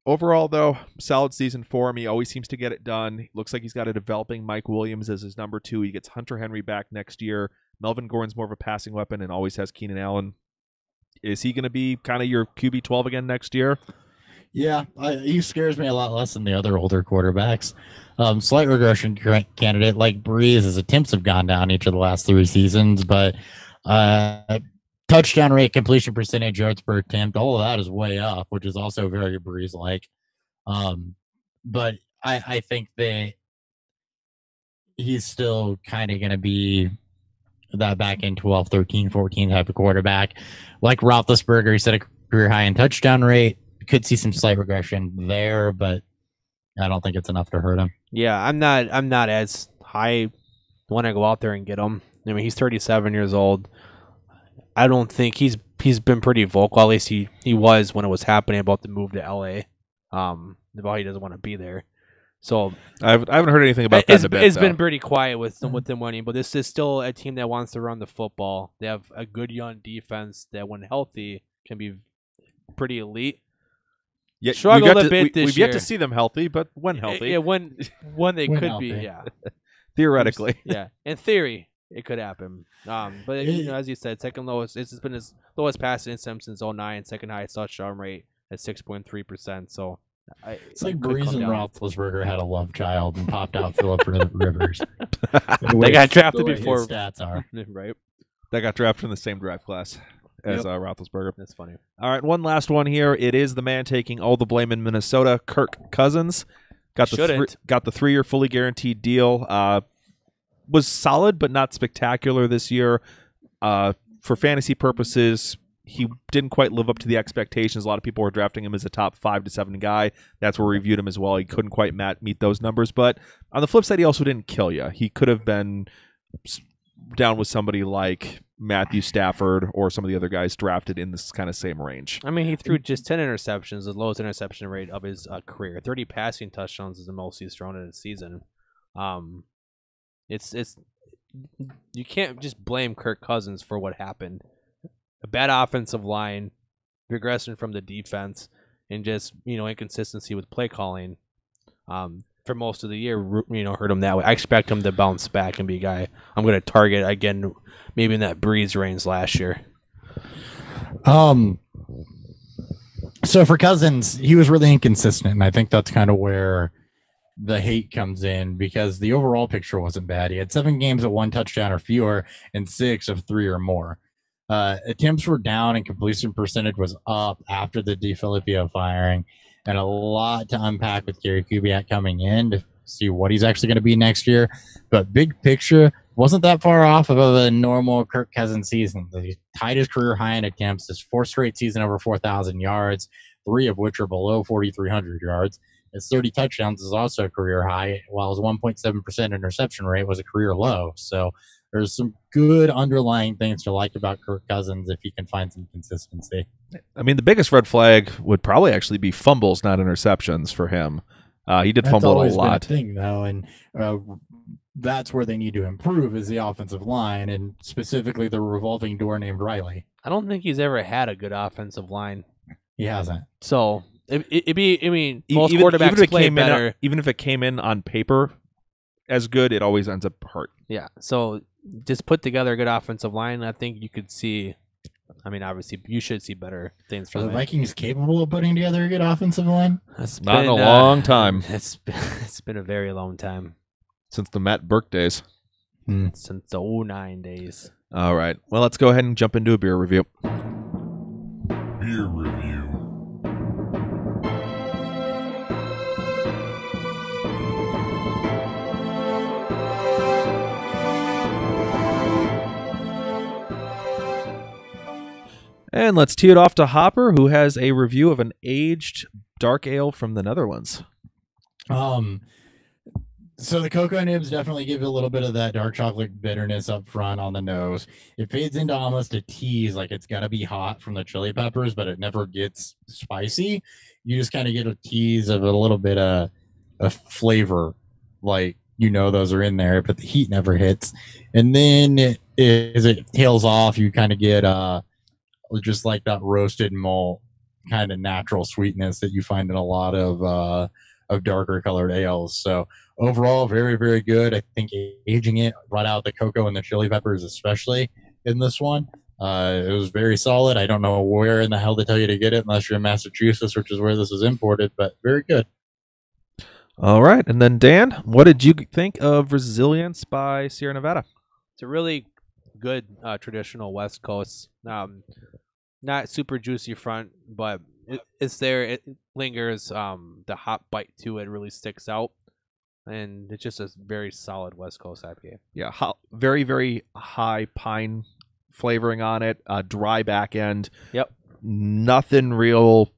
Overall, though, solid season for him. He always seems to get it done. Looks like he's got a developing Mike Williams as his number 2. He gets Hunter Henry back next year. Melvin Gordon's more of a passing weapon and always has Keenan Allen. Is he going to be kind of your QB 12 again next year? Yeah, he scares me a lot less than the other older quarterbacks. Slight regression candidate like Breeze. His attempts have gone down each of the last 3 seasons, but touchdown rate, completion percentage, yards per attempt, all of that is way up, which is also very Breeze-like. But I think that he's still kind of going to be that back in 12, 13, 14 type of quarterback. Like Roethlisberger, he set a career high in touchdown rate. Could see some slight regression there, but I don't think it's enough to hurt him. Yeah, I'm not as high when I go out there and get him. I mean, he's 37 years old. I don't think he's been pretty vocal. At least he was when it was happening about the move to LA. About he doesn't want to be there. So I haven't heard anything about that in a bit. It's been pretty quiet with them winning, but this is still a team that wants to run the football. They have a good young defense that, when healthy, can be pretty elite. Yeah, struggled a bit this we've year. yet to see them healthy, but when healthy, yeah, when they When could healthy. be, yeah, theoretically. yeah. In theory, it could happen. But as you said, second lowest. It's been his lowest passing attempt since 2009. Second highest touchdown rate at 6.3%. So It's like it could Breeze come and down. Roethlisberger had a love child and popped out Philip Rivers. They got drafted the way before, his stats are. right? That got drafted in the same draft class as Roethlisberger. That's funny. All right, one last one here. It is the man taking all the blame in Minnesota, Kirk Cousins. Got the Shouldn't. 3-year fully guaranteed deal. Was solid, but not spectacular this year. For fantasy purposes, he didn't quite live up to the expectations. A lot of people were drafting him as a top 5 to 7 guy. That's where we viewed him as well. He couldn't quite meet those numbers. But on the flip side, he also didn't kill you. He could have been down with somebody like Matthew Stafford or some of the other guys drafted in this kind of same range. I mean, he threw just 10 interceptions, the lowest interception rate of his career. 30 passing touchdowns is the most he's thrown in a season. It's you can't just blame Kirk Cousins for what happened. A bad offensive line, regression from the defense, and just inconsistency with play calling. For most of the year, hurt him that way. I expect him to bounce back and be a guy I'm going to target again, maybe in that Breeze range last year. So for Cousins, he was really inconsistent, and I think that's kind of where the hate comes in, because the overall picture wasn't bad. He had 7 games at 1 touchdown or fewer and 6 of 3 or more. Attempts were down and completion percentage was up after the DiFilippo firing, and a lot to unpack with Gary Kubiak coming in to see what he's actually going to be next year. But big picture, wasn't that far off of a normal Kirk Cousins season. He tied his career high in attempts, his 4th straight season over 4,000 yards, 3 of which are below 4,300 yards. His 30 touchdowns is also a career high, while his 1.7% interception rate was a career low. So there's some good underlying things to like about Kirk Cousins if he can find some consistency. I mean, the biggest red flag would probably actually be fumbles, not interceptions for him. He did fumble a always lot. been a thing, though, and that's where they need to improve is the offensive line, and specifically the revolving door named Riley. I don't think he's ever had a good offensive line. He hasn't. So it'd be, I mean, most Even quarterbacks if it play came better. even if it came in on paper as good, it always ends up hurt. Yeah. So just put together a good offensive line. I think you could see. I mean, obviously, you should see better things Are from the it. Vikings capable of putting together a good offensive line? It's Not in a been, long time. It's been a very long time Since the Matt Burke days. since the 2009 days. All right. Well, let's go ahead and jump into a beer review. Beer review. And let's tee it off to Hopper, who has a review of an aged dark ale from the Netherlands. So the cocoa nibs definitely give a little bit of that dark chocolate bitterness up front on the nose. It fades into almost a tease, like it's gonna be hot from the chili peppers, but it never gets spicy. You just kind of get a tease of a little bit of flavor, like those are in there, but the heat never hits. And then as it tails off, you kind of get just like that roasted malt kind of natural sweetness that you find in a lot of darker colored ales. So overall, very, very good. I think aging it right out the cocoa and the chili peppers, especially in this one, It was very solid. I don't know where in the hell they tell you to get it unless you're in Massachusetts, which is where this is imported, but very good. All right. And then, Dan, what did you think of Resilience by Sierra Nevada? It's a really good traditional West Coast. Not super juicy front, but it's there. It lingers. The hot bite to it really sticks out, and it's just a very solid West Coast IPA. Yeah, very, very high pine flavoring on it, dry back end. Yep. Nothing real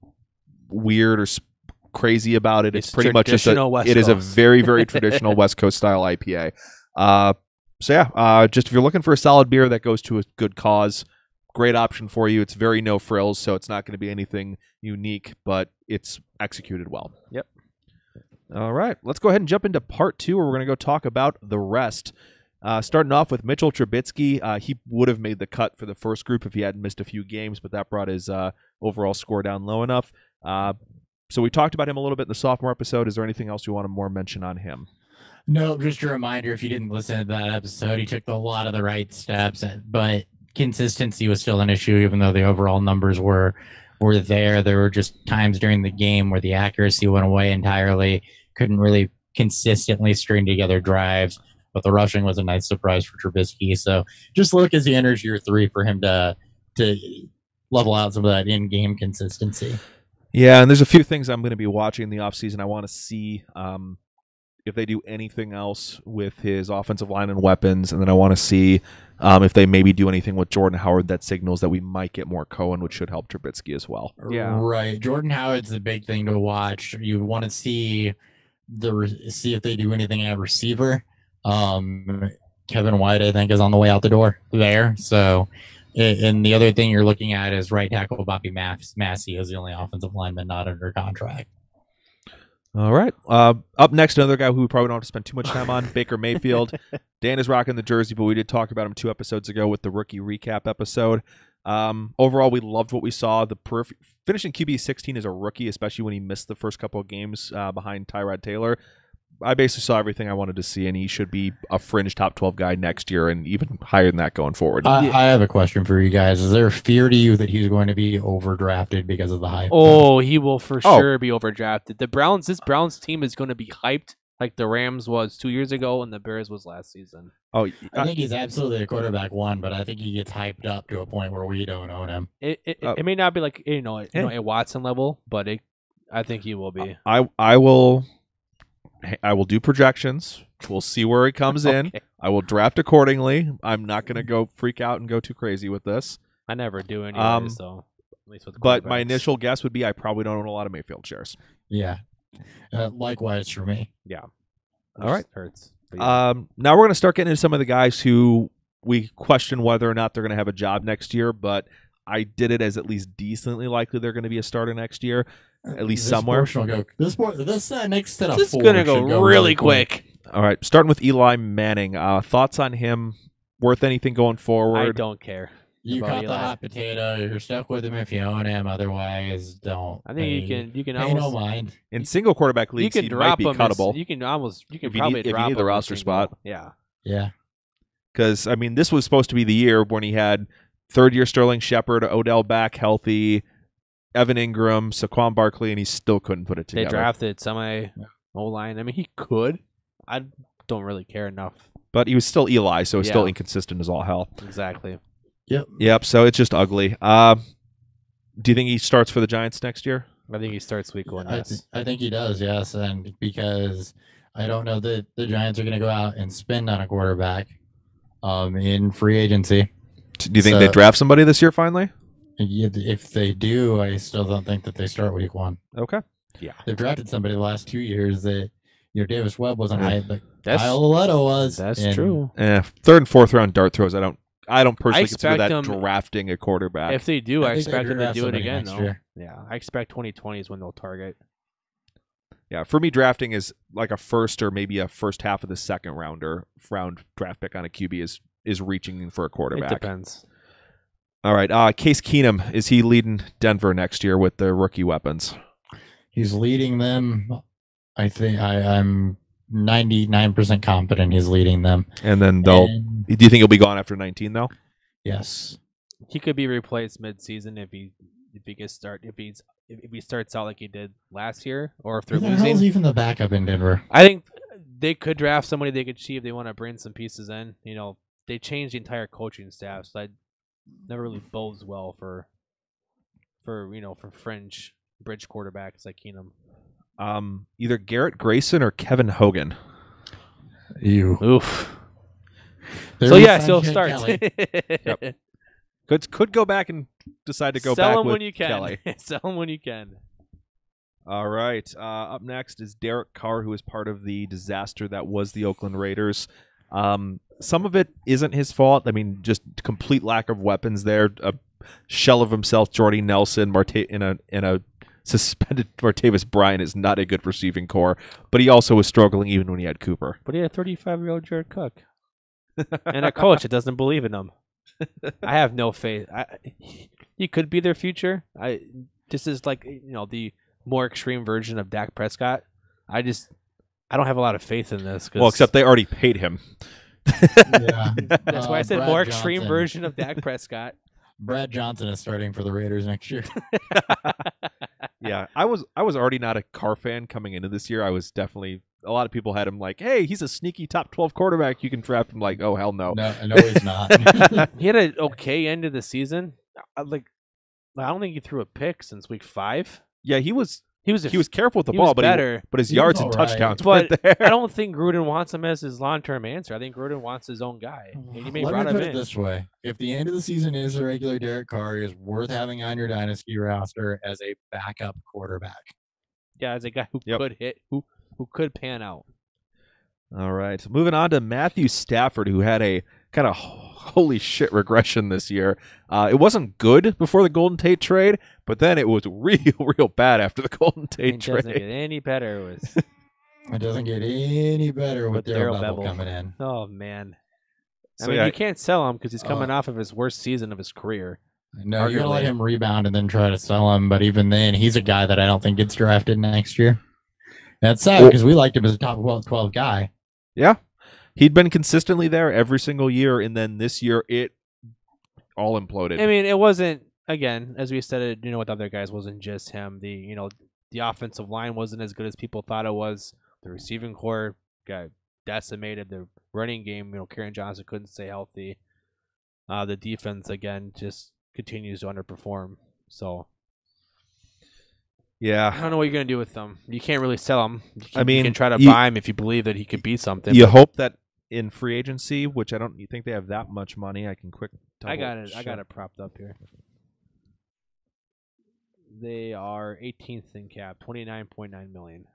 weird or crazy about it. It's pretty much just West it is a Coast. very, very traditional West Coast style IPA. So yeah, just if you're looking for a solid beer that goes to a good cause, great option for you. It's very no frills, so it's not going to be anything unique, but it's executed well. Yep. All right, let's go ahead and jump into part 2, where we're going to go talk about the rest. Starting off with Mitchell Trubisky, he would have made the cut for the first group if he hadn't missed a few games, but that brought his overall score down low enough. So we talked about him a little bit in the sophomore episode. Is there anything else you want to more mention on him? No, just a reminder, if you didn't listen to that episode, he took a lot of the right steps, but consistency was still an issue, even though the overall numbers were there. There were just times during the game where the accuracy went away entirely, couldn't really consistently string together drives, but the rushing was a nice surprise for Trubisky. So just look as he enters year 3 for him to level out some of that in-game consistency. Yeah, and there's a few things I'm going to be watching in the offseason. I want to see if they do anything else with his offensive line and weapons, and then I want to see if they maybe do anything with Jordan Howard that signals that we might get more Cohen, which should help Trubisky as well. Yeah. Right. Jordan Howard's the big thing to watch. You want to see if they do anything at receiver. Kevin White, I think, is on the way out the door there. So, and the other thing you're looking at is right tackle Bobby Massey is the only offensive lineman not under contract. All right. Up next, another guy who we probably don't have to spend too much time on, Baker Mayfield. Dan is rocking the jersey, but we did talk about him 2 episodes ago with the rookie recap episode. Overall, we loved what we saw. Finishing QB 16 as a rookie, especially when he missed the first couple of games behind Tyrod Taylor. I basically saw everything I wanted to see, and he should be a fringe top 12 guy next year and even higher than that going forward. I have a question for you guys. Is there a fear to you that he's going to be overdrafted because of the hype? Oh, he will for sure be overdrafted. This Browns team is going to be hyped like the Rams was 2 years ago and the Bears was last season. Oh, I think he's absolutely a quarterback 1, but I think he gets hyped up to a point where we don't own him. It may not be like a Watson level, but I think he will be. I will do projections. We'll see where he comes in. I will draft accordingly. I'm not going to go freak out and go too crazy with this. I never do anyway, so at least with the But my quarterbacks. initial guess would be I probably don't own a lot of Mayfield shares. Yeah. Likewise for me. Yeah. All right. Hurts. But yeah. Now we're going to start getting into some of the guys who we question whether or not they're going to have a job next year, but I did it as at least decently likely they're going to be a starter next year, at least somewhere. This next set of This is 4 going to should go really quick. All right, starting with Eli Manning. Thoughts on him? Worth anything going forward? I don't care. You about caught the Eli. hot potato. You're stuck with him if you own him. Otherwise, don't. I think you can Pay no almost mind. In single quarterback you leagues, can he drop might be him. cuttable. You can If you probably need- if you drop need the him in roster single. spot. Yeah. Yeah. Because, I mean, this was supposed to be the year when he had third-year Sterling Shepard, Odell back healthy, Evan Ingram, Saquon Barkley, and he still couldn't put it They together. drafted O-line. I mean, he could. I don't really care enough. But he was still Eli, so it's still Yeah. inconsistent as all hell. Exactly. Yep, so it's just ugly. Do you think he starts for the Giants next year? I think he starts week 1. Yes. I think he does, yes. And because I don't know that the Giants are going to go out and spend on a quarterback in free agency. Do you think they draft somebody this year finally? If they do, I still don't think that they start week 1. Okay. Yeah. They've drafted somebody the last 2 years that, Davis Webb wasn't Yeah. hyped, but That's Kyle Aletto was. that's and true. Third and fourth round dart throws. I don't personally consider expect that them- drafting a quarterback. If they do, I think they expect them to draft do it somebody again, next though. year. Yeah, I expect 2020 is when they'll target. Yeah, for me, drafting is like a first or maybe a first half of the second round draft pick on a QB is reaching for a It quarterback. depends. All right, Case Keenum, is he leading Denver next year with the rookie weapons? He's leading them. I think I'm 99% confident he's leading them. And then And- do you think he'll be gone after 19 though? yes. he could be replaced mid-season if he starts out like he did last year, or if they're Who the hell's losing. even the backup in Denver? I think they could draft somebody they could see if they want to bring some pieces in. They changed the entire coaching staff, so that never really bodes well for fringe bridge quarterbacks like Keenum. Either Garrett Grayson or Kevin Hogan. You. Oof. There's So yeah, he'll Sunshine start. Kelly. Could go back and decide to go Sell back him with when you can. Kelly. Sell him when you can. All right. Up next is Derek Carr, who is part of the disaster that was the Oakland Raiders. Some of it isn't his fault. I mean, just complete lack of weapons there. A shell of himself, Jordy Nelson, in a suspended Martavis Bryant is not a good receiving core, but he also was struggling even when he had Cooper. But he had a 35-year-old Jared Cook and a coach that doesn't believe in him. I have no faith. He could be their future. This is like the more extreme version of Dak Prescott. I don't have a lot of faith in this. Well, except they already paid him. Yeah. That's why I said Brad more extreme Johnson. version of Dak Prescott. Brad Johnson is starting for the Raiders next year. Yeah, I was already not a Carr fan coming into this year. I was definitely, a lot of people had him like, hey, he's a sneaky top 12 quarterback. You can draft him. Like, oh, hell no. No, he's not. He had an okay end of the season. I don't think he threw a pick since week 5. Yeah, he was He was careful with the he ball, was but better. but his He yards was and all right. touchdowns But weren't there. I don't think Gruden wants him as his long-term answer. I think Gruden wants his own guy. And he may Let brought me him put it in. this way: if the end of the season is a regular Derek Carr, he is worth having on your dynasty roster as a backup quarterback. Yeah, as a guy who Yep. could hit, who could pan out. All right. So moving on to Matthew Stafford, who had a kind of holy shit regression this year. It wasn't good before the Golden Tate trade, but then it was real bad after the Golden Tate It doesn't trade. get any better with. It doesn't get any better with With Darrell Darrell Bevell Bevell. coming in. Oh man. I So, mean, yeah. you can't sell him because he's coming off of his worst season of his career. No, you're gonna Arguably. let him rebound and then try to sell him. But even then, he's a guy that I don't think gets drafted next year. That's sad because we liked him as a top 12 guy. Yeah. He'd been consistently there every single year, and then this year it all imploded. I mean, it wasn't, again, as we said it, with other guys, wasn't just him. The offensive line wasn't as good as people thought it was. The receiving core got decimated. The running game, Karen Johnson couldn't stay healthy. The defense, again, just continues to underperform. So I yeah. don't know what you're going to do with them. You can't really sell him. I mean, you can try to you- buy him if you believe that he could be something. You but hope that in free agency, which I don't think they have that much money. I can quick. I got it. I double got check. it propped up here. They are 18th in cap, 29.9 million.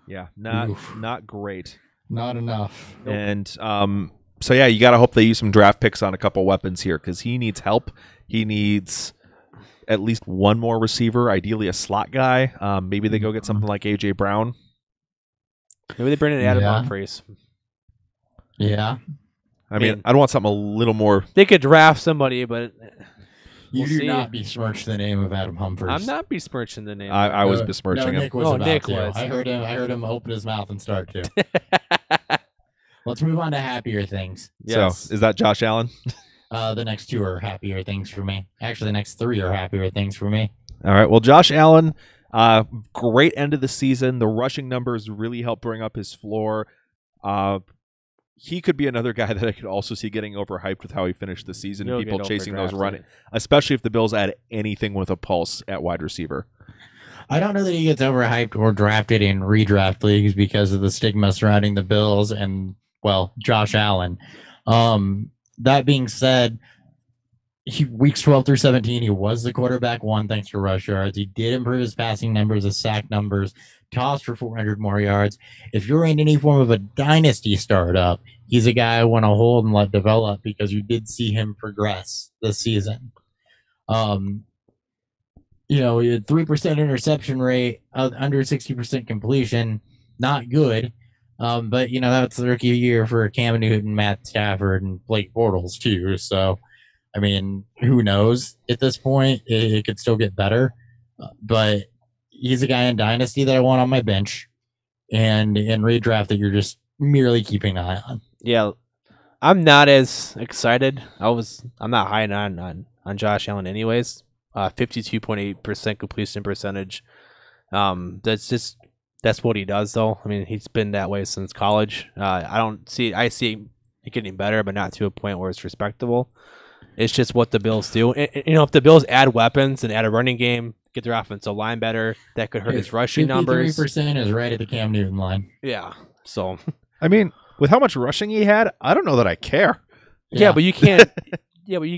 Yeah, Oof. not great. Not enough. Nope. And so yeah, you got to hope they use some draft picks on a couple weapons here because he needs help. He needs at least one more receiver, ideally a slot guy. Maybe they go get something like AJ Brown. Maybe they bring in Adam Yeah. Humphries. Yeah. I mean, Man. I don't want something a little more. They could draft somebody, but You We'll do see. not besmirch the name of Adam Humphries. I'm not besmirching the name. I was No, besmirching no, him. Nick was Oh, about Nick to. was. I heard him open his mouth and start to. Let's move on to happier things. Yes. So is that Josh Allen? The next two are happier things for me. Actually, the next three are happier things for me. All right. Well, Josh Allen, great end of the season. The rushing numbers really helped bring up his floor. He could be another guy that I could also see getting overhyped with how he finished the season He'll and people get chasing those overdrafted. running, especially if the Bills add anything with a pulse at wide receiver. I don't know that he gets overhyped or drafted in redraft leagues because of the stigma surrounding the Bills and, well, Josh Allen. That being said, weeks 12 through 17, he was the quarterback one thanks to rush yards. He did improve his passing numbers, his sack numbers, tossed for 400 more yards. If you're in any form of a dynasty startup, he's a guy I want to hold and let develop because you did see him progress this season. He had 3% interception rate, under 60% completion, not good. But that's the rookie year for Cam Newton, Matt Stafford, and Blake Bortles too. So, I mean, who knows? At this point, it could still get better. But he's a guy in Dynasty that I want on my bench, and in redraft that you're just merely keeping an eye on. Yeah, I'm not as excited. I'm not high on on Josh Allen anyways. 52.8% completion percentage. That's what he does though. I mean, he's been that way since college. I see it getting better, but not to a point where it's respectable. It's just what the Bills do. And, if the Bills add weapons and add a running game, get their offensive line better, that could hurt his rushing numbers. 53% is right at the Cam Newton line. Yeah. So I mean, with how much rushing he had, I don't know that I care. yeah, but you can't. Yeah, but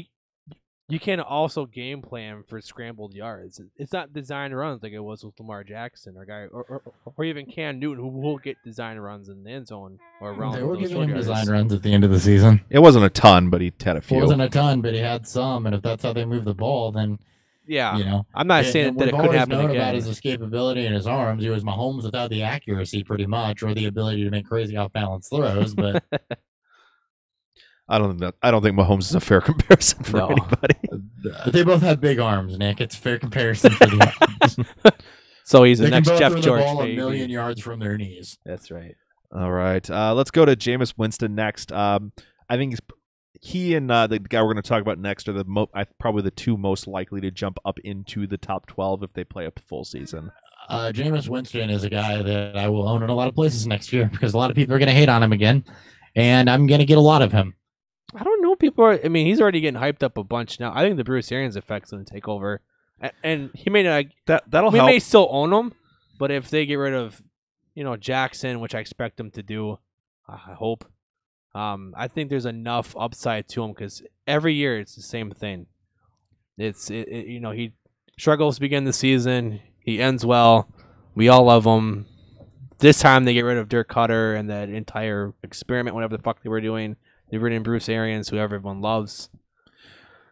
you can also game plan for scrambled yards. It's not design runs like it was with Lamar Jackson or even Cam Newton, who will get design runs in the end zone or around. They were those giving him short design yards. runs at the end of the season. It wasn't a ton, but he had a It few. wasn't a ton, but he had some. And if that's how they move the ball, then Yeah, I'm not saying that it could happen known again. about his escapability and his arms. He was Mahomes without the accuracy, pretty much, or the ability to make crazy off-balance throws. But I don't think Mahomes is a fair comparison for No. anybody. they both have big arms, Nick. It's a fair comparison for the arms. So he's They the can next both Jeff throw George, the ball baby. a million yards from their knees. That's right. All right, let's go to Jameis Winston next. I think he and the guy we're going to talk about next are probably the two most likely to jump up into the top 12 if they play a full season. Jameis Winston is a guy that I will own in a lot of places next year because a lot of people are going to hate on him again, and I'm going to get a lot of him. I don't know. He's already getting hyped up a bunch now. I think the Bruce Arians effect's going to take over, and he may not. That'll We help. may still own him, but if they get rid of, Jackson, which I expect them to do, I hope. I think there's enough upside to him because every year it's the same thing. He struggles to begin the season. He ends well. We all love him. This time they get rid of Dirk Cutter and that entire experiment, whatever the fuck they were doing. They bring in Bruce Arians, who everyone loves.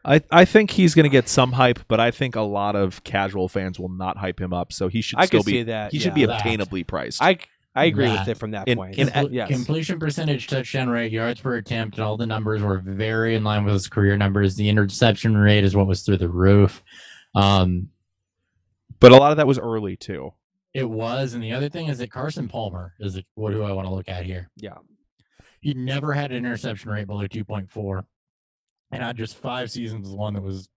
I think he's going to get some hype, but I think a lot of casual fans will not hype him up. So he should I still could be. see that. He yeah. should be That. obtainably priced. I agree That. with it from that In- point. in- Yes. Completion percentage, touchdown rate, yards per attempt, and all the numbers were very in line with his career numbers. The interception rate is what was through the roof. but a lot of that was early too. It was, and the other thing is that Carson Palmer is who I want to look at here. Yeah. He never had an interception rate below 2.4, and had just 5 seasons was one that was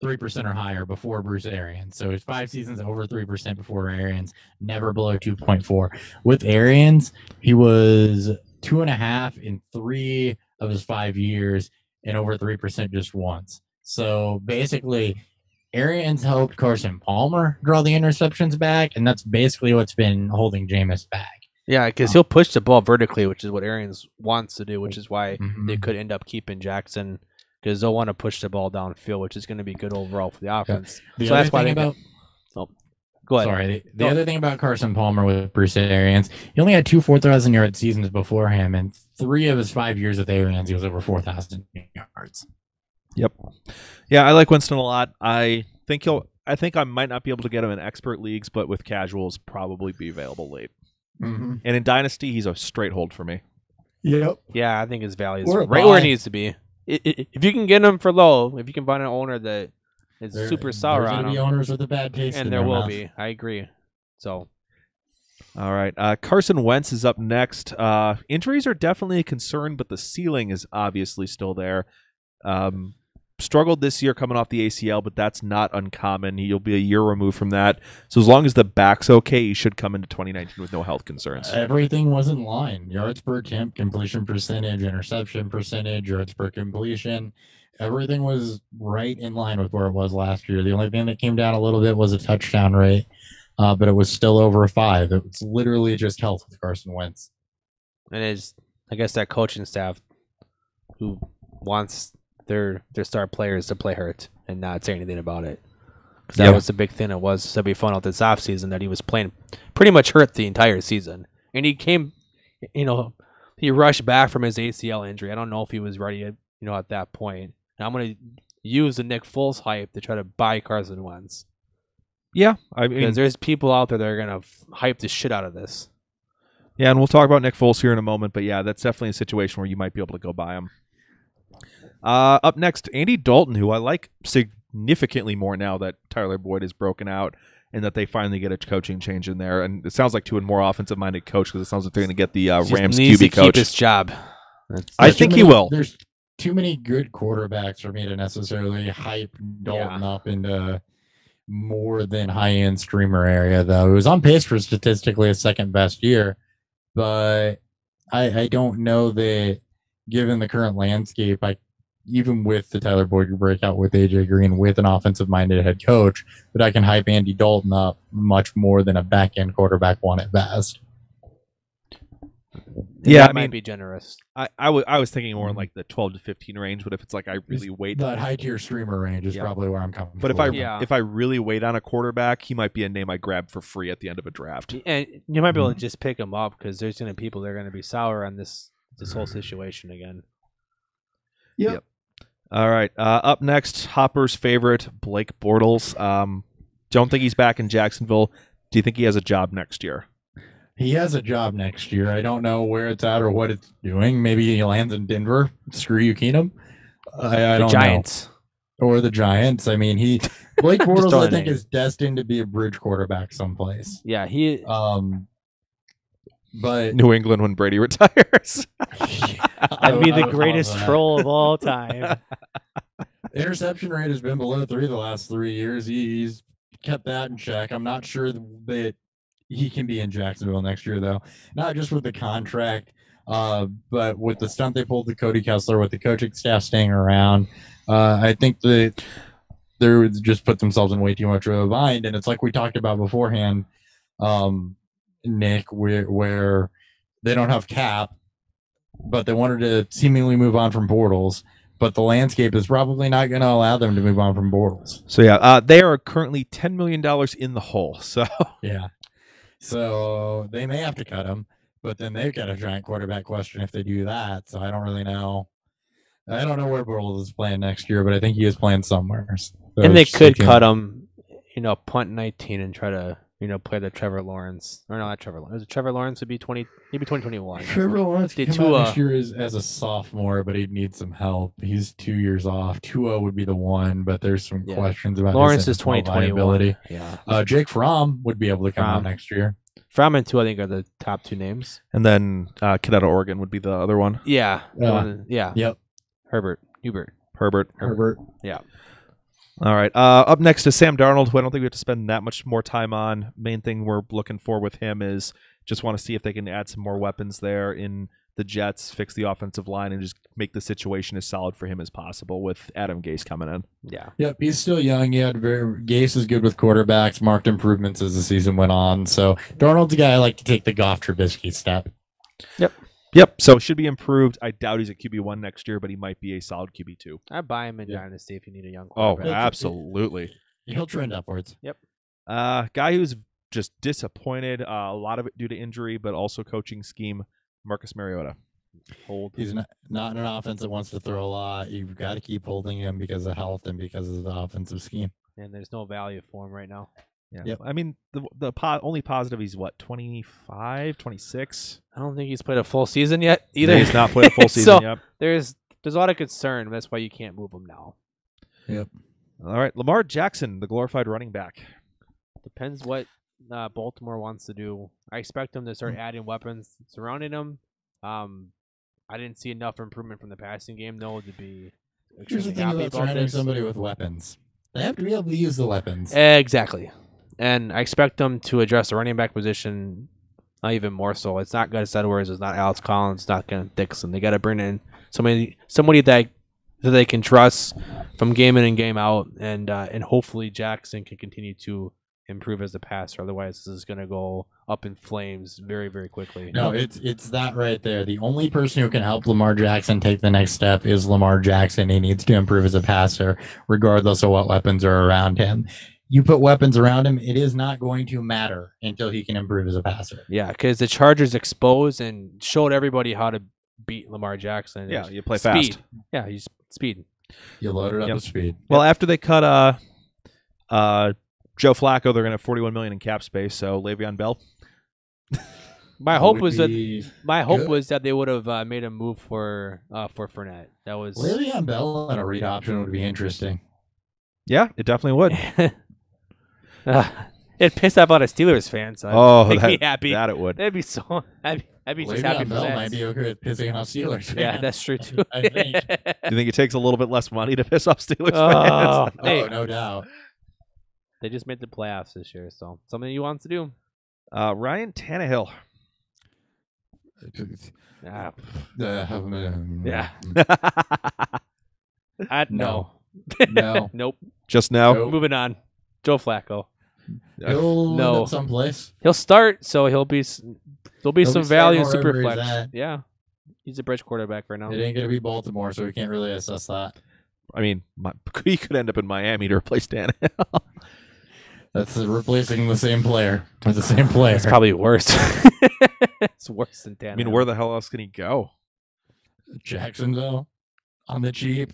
3% or higher before Bruce Arians. So it's 5 seasons over 3% before Arians, never below 2.4. With Arians, he was 2.5 in 3 of his 5 years, and over 3% just once. So basically, Arians helped Carson Palmer draw the interceptions back, and that's basically what's been holding Jameis back. Yeah, because he'll push the ball vertically, which is what Arians wants to do, which is why Mhm. they could end up keeping Jackson, because they'll want to push the ball downfield, which is going to be good overall for the offense. The So other that's why thing they about go ahead. Sorry. The Go. other thing about Carson Palmer with Bruce Arians, he only had 2 4,000-yard seasons before him, and 3 of his 5 years with Arians, he was over 4,000 yards. Yep. Yeah, I like Winston a lot. I think I might not be able to get him in expert leagues, but with casuals, probably be available late. Mm-hmm. And in Dynasty, he's a straight hold for me. Yep. Yeah, I think his value is Or a right where it buy. needs to be. If you can get him for low, if you can find an owner that is super sour There's on gonna be him, owners with a bad taste in and there their will mouth. be. I agree. So All right. Carson Wentz is up next. Injuries are definitely a concern, but the ceiling is obviously still there. Struggled this year coming off the ACL, but that's not uncommon. He'll be a year removed from that. So as long as the back's okay, he should come into 2019 with no health concerns. Everything was in line. Yards per attempt, completion percentage, interception percentage, yards per completion. Everything was right in line with where it was last year. The only thing that came down a little bit was a touchdown rate, but it was still over 5. It was literally just health with Carson Wentz. and it's I guess that coaching staff who wants their star players to play hurt and not say anything about it. 'Cause that Yeah. was the big thing. It was to be fun out this offseason that he was playing pretty much hurt the entire season. And he came, he rushed back from his ACL injury. I don't know if he was ready, at that point. Now I'm going to use the Nick Foles hype to try to buy Carson Wentz. Yeah, I mean, Because there's people out there that are going to hype the shit out of this. yeah, and we'll talk about Nick Foles here in a moment. But yeah, that's definitely a situation where you might be able to go buy him. Up next, Andy Dalton, who I like significantly more now that Tyler Boyd is broken out and that they finally get a coaching change in there. And it sounds like to a more offensive-minded coach because it sounds like they're going to get the He just Rams needs QB to keep coach. his job. I think he will. There's too many good quarterbacks for me to necessarily hype Dalton up into more than high-end streamer area, though. It was on pace for statistically his second best year, but I don't know that given the current landscape, even with the Tyler Boyd breakout with AJ Green, with an offensive-minded head coach, that I can hype Andy Dalton up much more than a back-end quarterback one at best. Yeah, that I might mean, be generous. I was thinking more in like the 12 to 15 range, but if it's like I really wait, That high-tier streamer range is Yeah. probably where I'm coming from. but if I really wait on a quarterback, he might be a name I grab for free at the end of a draft. And you might be able to just pick him up because there's going to be people that are going to be sour on this whole situation again. Yep. All right, up next, Hopper's favorite, Blake Bortles. Don't think he's back in Jacksonville. Do you think he has a job next year? He has a job next year. I don't know where it's at or what it's doing. Maybe he lands in Denver. Screw you, Keenum. I The don't Giants. know. Or the Giants. I mean, Blake Just Bortles, throwing I a think, name. is destined to be a bridge quarterback someplace. Yeah, he. But New England when Brady retires. That'd be I the would greatest love that. troll of all time. Interception rate has been below 3 the last 3 years. He's kept that in check. I'm not sure that he can be in Jacksonville next year, though. Not just with the contract, but with the stunt they pulled to Cody Kessler, with the coaching staff staying around. I think that they just put themselves in way too much of a bind. And it's like we talked about beforehand, Nick, where they don't have cap, but they wanted to seemingly move on from Bortles. But the landscape is probably not going to allow them to move on from Bortles. So yeah, they are currently $10 million in the hole. So Yeah. So they may have to cut him, but then they've got a giant quarterback question if they do that. So I don't really know. I don't know where Bortles is playing next year, but I think he is playing somewhere. So And they just could looking- cut him, punt 19 and try to, play the Trevor Lawrence. Or no, not Trevor Lawrence. Trevor Lawrence would be maybe 2021. Trevor Lawrence Did could come out Tua- next year as a sophomore, but he'd need some help. He's 2 years off. Tua would be the one, but there's some Yeah. questions about Lawrence his is NFL 2021. viability. Yeah. Jake Fromm would be able to come out Fromm. next year. Fromm and 2, I think, are the top 2 names. and then kid out of Oregon would be the other one. Yeah. Yep. Hubert. Herbert. Herbert. All right. Up next is Sam Darnold, who I don't think we have to spend that much more time on. Main thing we're looking for with him is just want to see if they can add some more weapons there in the Jets, fix the offensive line, and just make the situation as solid for him as possible with Adam Gase coming in. Yeah. Yep, he's still young. Gase is good with quarterbacks, marked improvements as the season went on. So Darnold's a guy I like to take the Goff Trubisky step. Yep. So should be improved. I doubt he's at QB1 next year, but he might be a solid QB2. I'd buy him in Yeah. Dynasty if you need a young Oh, quarterback. absolutely. He'll trend upwards. Guy who's just disappointed. A lot of it due to injury, but also coaching scheme. Marcus Mariota. Hold. He's not an offense that wants to throw a lot. You've got to keep holding him because of health and because of the offensive scheme. And there's no value for him right now. Yeah. Yep. I mean, the only positive, he's what, 25, 26? I don't think he's played a full season yet either. He's not played a full season So, yet. There's a lot of concern. That's why you can't move him now. All right. Lamar Jackson, the glorified running back. Depends what Baltimore wants to do. I expect them to start adding weapons surrounding him. I didn't see enough improvement from the passing game, though, to be Here's the extremely thing happy about about surrounding this. somebody with weapons. They have to be able to use the weapons. Exactly. And I expect them to address the running back position even more so. It's not Gus Edwards. It's not Alex Collins. It's not Kenneth Dixon. They got to bring in somebody that they can trust from game in and game out, and hopefully Jackson can continue to improve as a passer. Otherwise, this is going to go up in flames very, very quickly. No, it's that right there. The only person who can help Lamar Jackson take the next step is Lamar Jackson. He needs to improve as a passer, regardless of what weapons are around him. You put weapons around him, it is not going to matter until he can improve as a passer. Yeah, because the Chargers exposed and showed everybody how to beat Lamar Jackson. Yeah, It's you play speed. fast. Yeah, he's speed. You load it up Yep. with speed. Well, after they cut Joe Flacco, they're going to have $41 million in cap space. So Le'Veon Bell. My hope Would was that be My hope good. was that they would have made a move for Fournette. That was Le'Veon Bell and a read option would be interesting. Yeah, it definitely would. it pissed off a lot of Steelers fans. So Oh, make me that, happy. that it would. That'd be so. That'd I'd be just happy Le'Veon for Bell that. might be okay with pissing off Steelers. Yeah, fans. that's true too. I think. Do you think it takes a little bit less money to piss off Steelers Oh, fans? hey, Oh, no doubt. they just made the playoffs this year, so something you want to do. Ryan Tannehill. Ah, Yeah. no. No. Nope. Just now? Nope. Moving on. Joe Flacco. He'll No. end up someplace. He'll start, so there'll be some He'll value in be starting Superflex. wherever he's at. Yeah, he's a bridge quarterback right now. It ain't going to be Baltimore, so we can't really assess that. I mean, he could end up in Miami to replace Tannehill. That's replacing the same player with the same player. It's probably worse. It's worse than Tannehill. I mean, where the hell else can he go? Jacksonville on the cheap.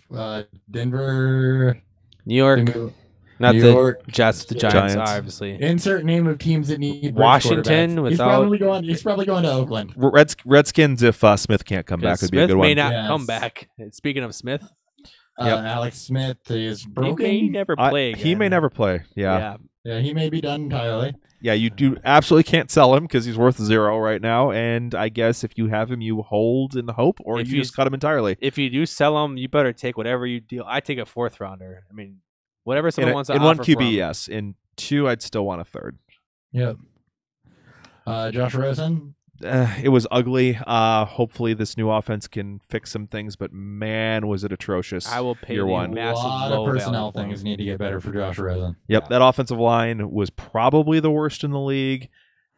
Denver. New York, New not New the York. Jets, the Giants, Giants. obviously. Insert name of teams that need bridge Washington quarterbacks. without- He's probably going to Oakland. Redskins, if Smith can't come back, would be a Smith good may one. not Yes. come back. Speaking of Smith, Yep. Alex Smith is he broken. may never play again. He may never play. Yeah. Yeah, he may be done entirely. Yeah, you do absolutely can't sell him because he's worth 0 right now. And I guess if you have him, you hold in hope, or If you you- just cut him entirely. If you do sell him, you better take whatever you deal. I take a 4th rounder. I mean, whatever someone wants to In one offer QB, for him. yes. In 2, I'd still want a 3rd. Yep. Josh Rosen. It was ugly. Hopefully, this new offense can fix some things, but man, was it atrocious. I will pay year the one. A massive lot low of personnel value for things him. need to get better for Josh Rosen. Yep, Yeah. that offensive line was probably the worst in the league,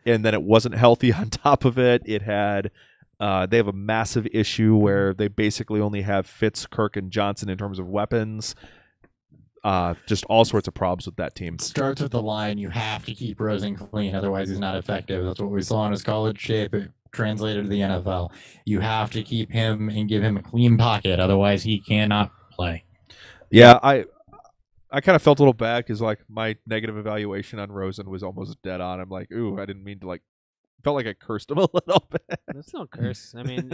and then it wasn't healthy on top of it. It had they have a massive issue where they basically only have Fitz, Kirk, and Johnson in terms of weapons. Just all sorts of problems with that team. It starts with the line. You have to keep Rosen clean, otherwise he's not effective. That's what we saw in his college shape. It translated to the NFL. You have to keep him and give him a clean pocket, otherwise he cannot play. Yeah, I kind of felt a little bad because like my negative evaluation on Rosen was almost dead on. I'm like, ooh, I didn't mean to like. Felt like I cursed him a little bit. It's no curse. I mean,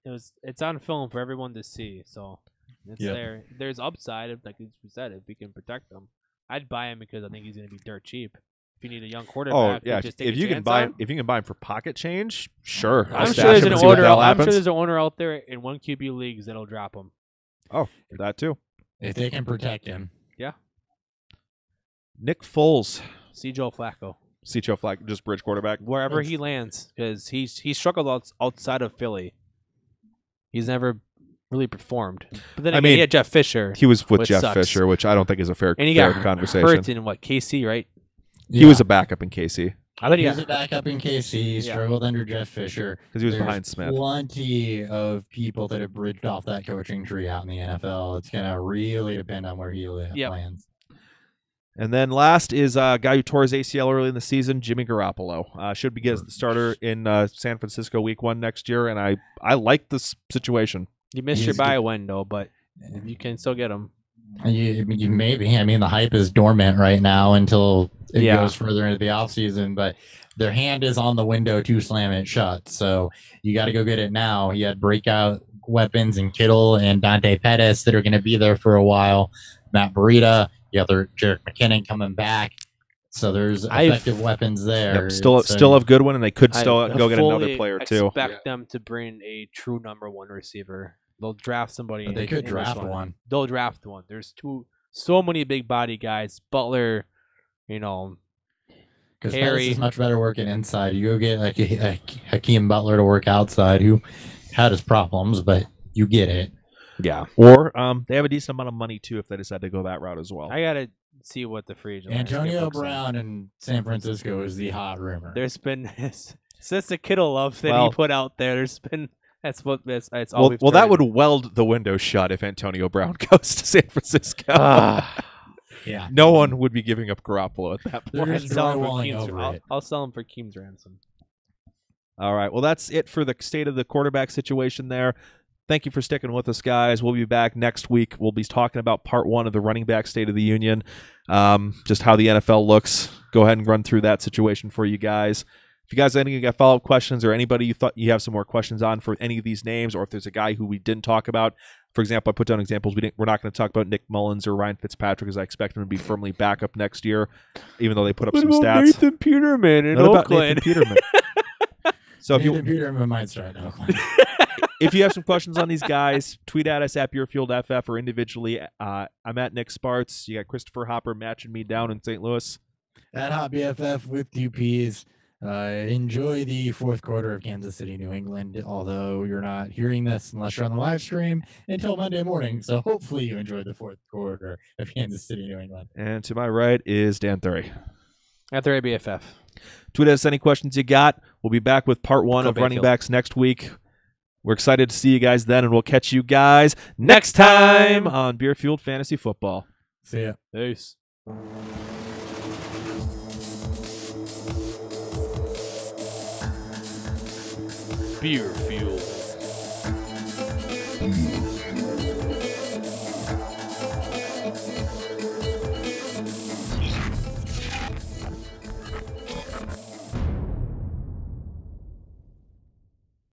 it's on film for everyone to see, so it's Yep. there. There's upside, like you said, if we can protect him. I'd buy him because I think he's going to be dirt cheap. If you need a young Oh quarterback, yeah, just take if a you can chance buy on. if you can buy him for pocket change, sure. I'll I'm stash sure there's him an and see what the owner. hell I'm sure happens. there's an owner out there in 1 QB leagues that'll drop him. Oh, that too. If they can protect him. Nick Foles, See Joe Flacco Joe Flacco, just bridge quarterback. wherever It's- he lands because he's struggled outside of Philly. He's never really performed. But then I again, mean, he had Jeff Fisher, He was with Which Jeff sucks. Fisher, which I don't think is a fair, and he fair got conversation. hurt in KC, right? He was a backup in KC I thought He he was got a backup in KC. He Yeah. struggled under Jeff Fisher. because he was There's behind Smith. Plenty of people that have bridged off that coaching tree out in the NFL. It's going to really depend on where he Yep. lands. And then last is a guy who tore his ACL early in the season, Jimmy Garoppolo. Should be as the starter in San Francisco Week 1 next year, and I like this situation. You missed your He's buy good. window, but you can still get him. You maybe. I mean, the hype is dormant right now until it Yeah. goes further into the offseason, but their hand is on the window to slam it shut. So you got to go get it now. You had breakout weapons in Kittle and Dante Pettis that are going to be there for a while. Matt Breida, you have Jerick McKinnon coming back. So there's effective weapons there. Yep, still So still have good one, and they could I still go get another fully player too. expect them to bring a true number 1 receiver. They'll draft somebody. But they in- could in this draft one. They'll draft one. There's so many big body guys. Butler, Because Pettis Harry. is much better working inside. You go get like a Hakeem Butler to work outside, who had his problems, but you get it. yeah. Or they have a decent amount of money too if they decide to go that route as well. I gotta see what the free agent landscape Antonio looks like. Brown in San Francisco is the hot rumor. There's been since the Kittle love that Well- he put out there. There's been that's all Well, we've that heard. would weld the window shut if Antonio Brown goes to San Francisco. Ah. Yeah. No one would be giving up Garoppolo at that They're point. just I'd sell him for drywalling Keem's- over I'll, it. I'll sell him for Keem's ransom. All right. Well, that's it for the state of the quarterback situation there. Thank you for sticking with us, guys. We'll be back next week. We'll be talking about part 1 of the running back State of the Union, just how the NFL looks. Go ahead and run through that situation for you guys. If you guys have any got follow-up questions or anybody you thought you have some more questions on for any of these names, or if there's a guy who we didn't talk about, for example, I put down examples. We're not going to talk about Nick Mullins or Ryan Fitzpatrick, because I expect him to be firmly back up next year, even though they put up some stats. Nathan Peterman in What about Oakland? Nathan Peterman? So if Nathan Peterman might start in Oakland. if you have some questions on these guys, tweet at us at BeerfieldFF or individually. I'm at Nick Sparts. You got Christopher Hopper matching me down in St. Louis. At Hot BFF with 2 Ps. Enjoy the fourth quarter of Kansas City, New England, although you're not hearing this unless you're on the live stream until Monday morning. So hopefully you enjoyed the fourth quarter of Kansas City, New England. And to my right is Dan Thury. At the ABFF. Tweet us any questions you got. We'll be back with part 1 Go of running Bayfield. backs next week. We're excited to see you guys then, and we'll catch you guys next time on Beer Fueled Fantasy Football. See ya. Peace. Beer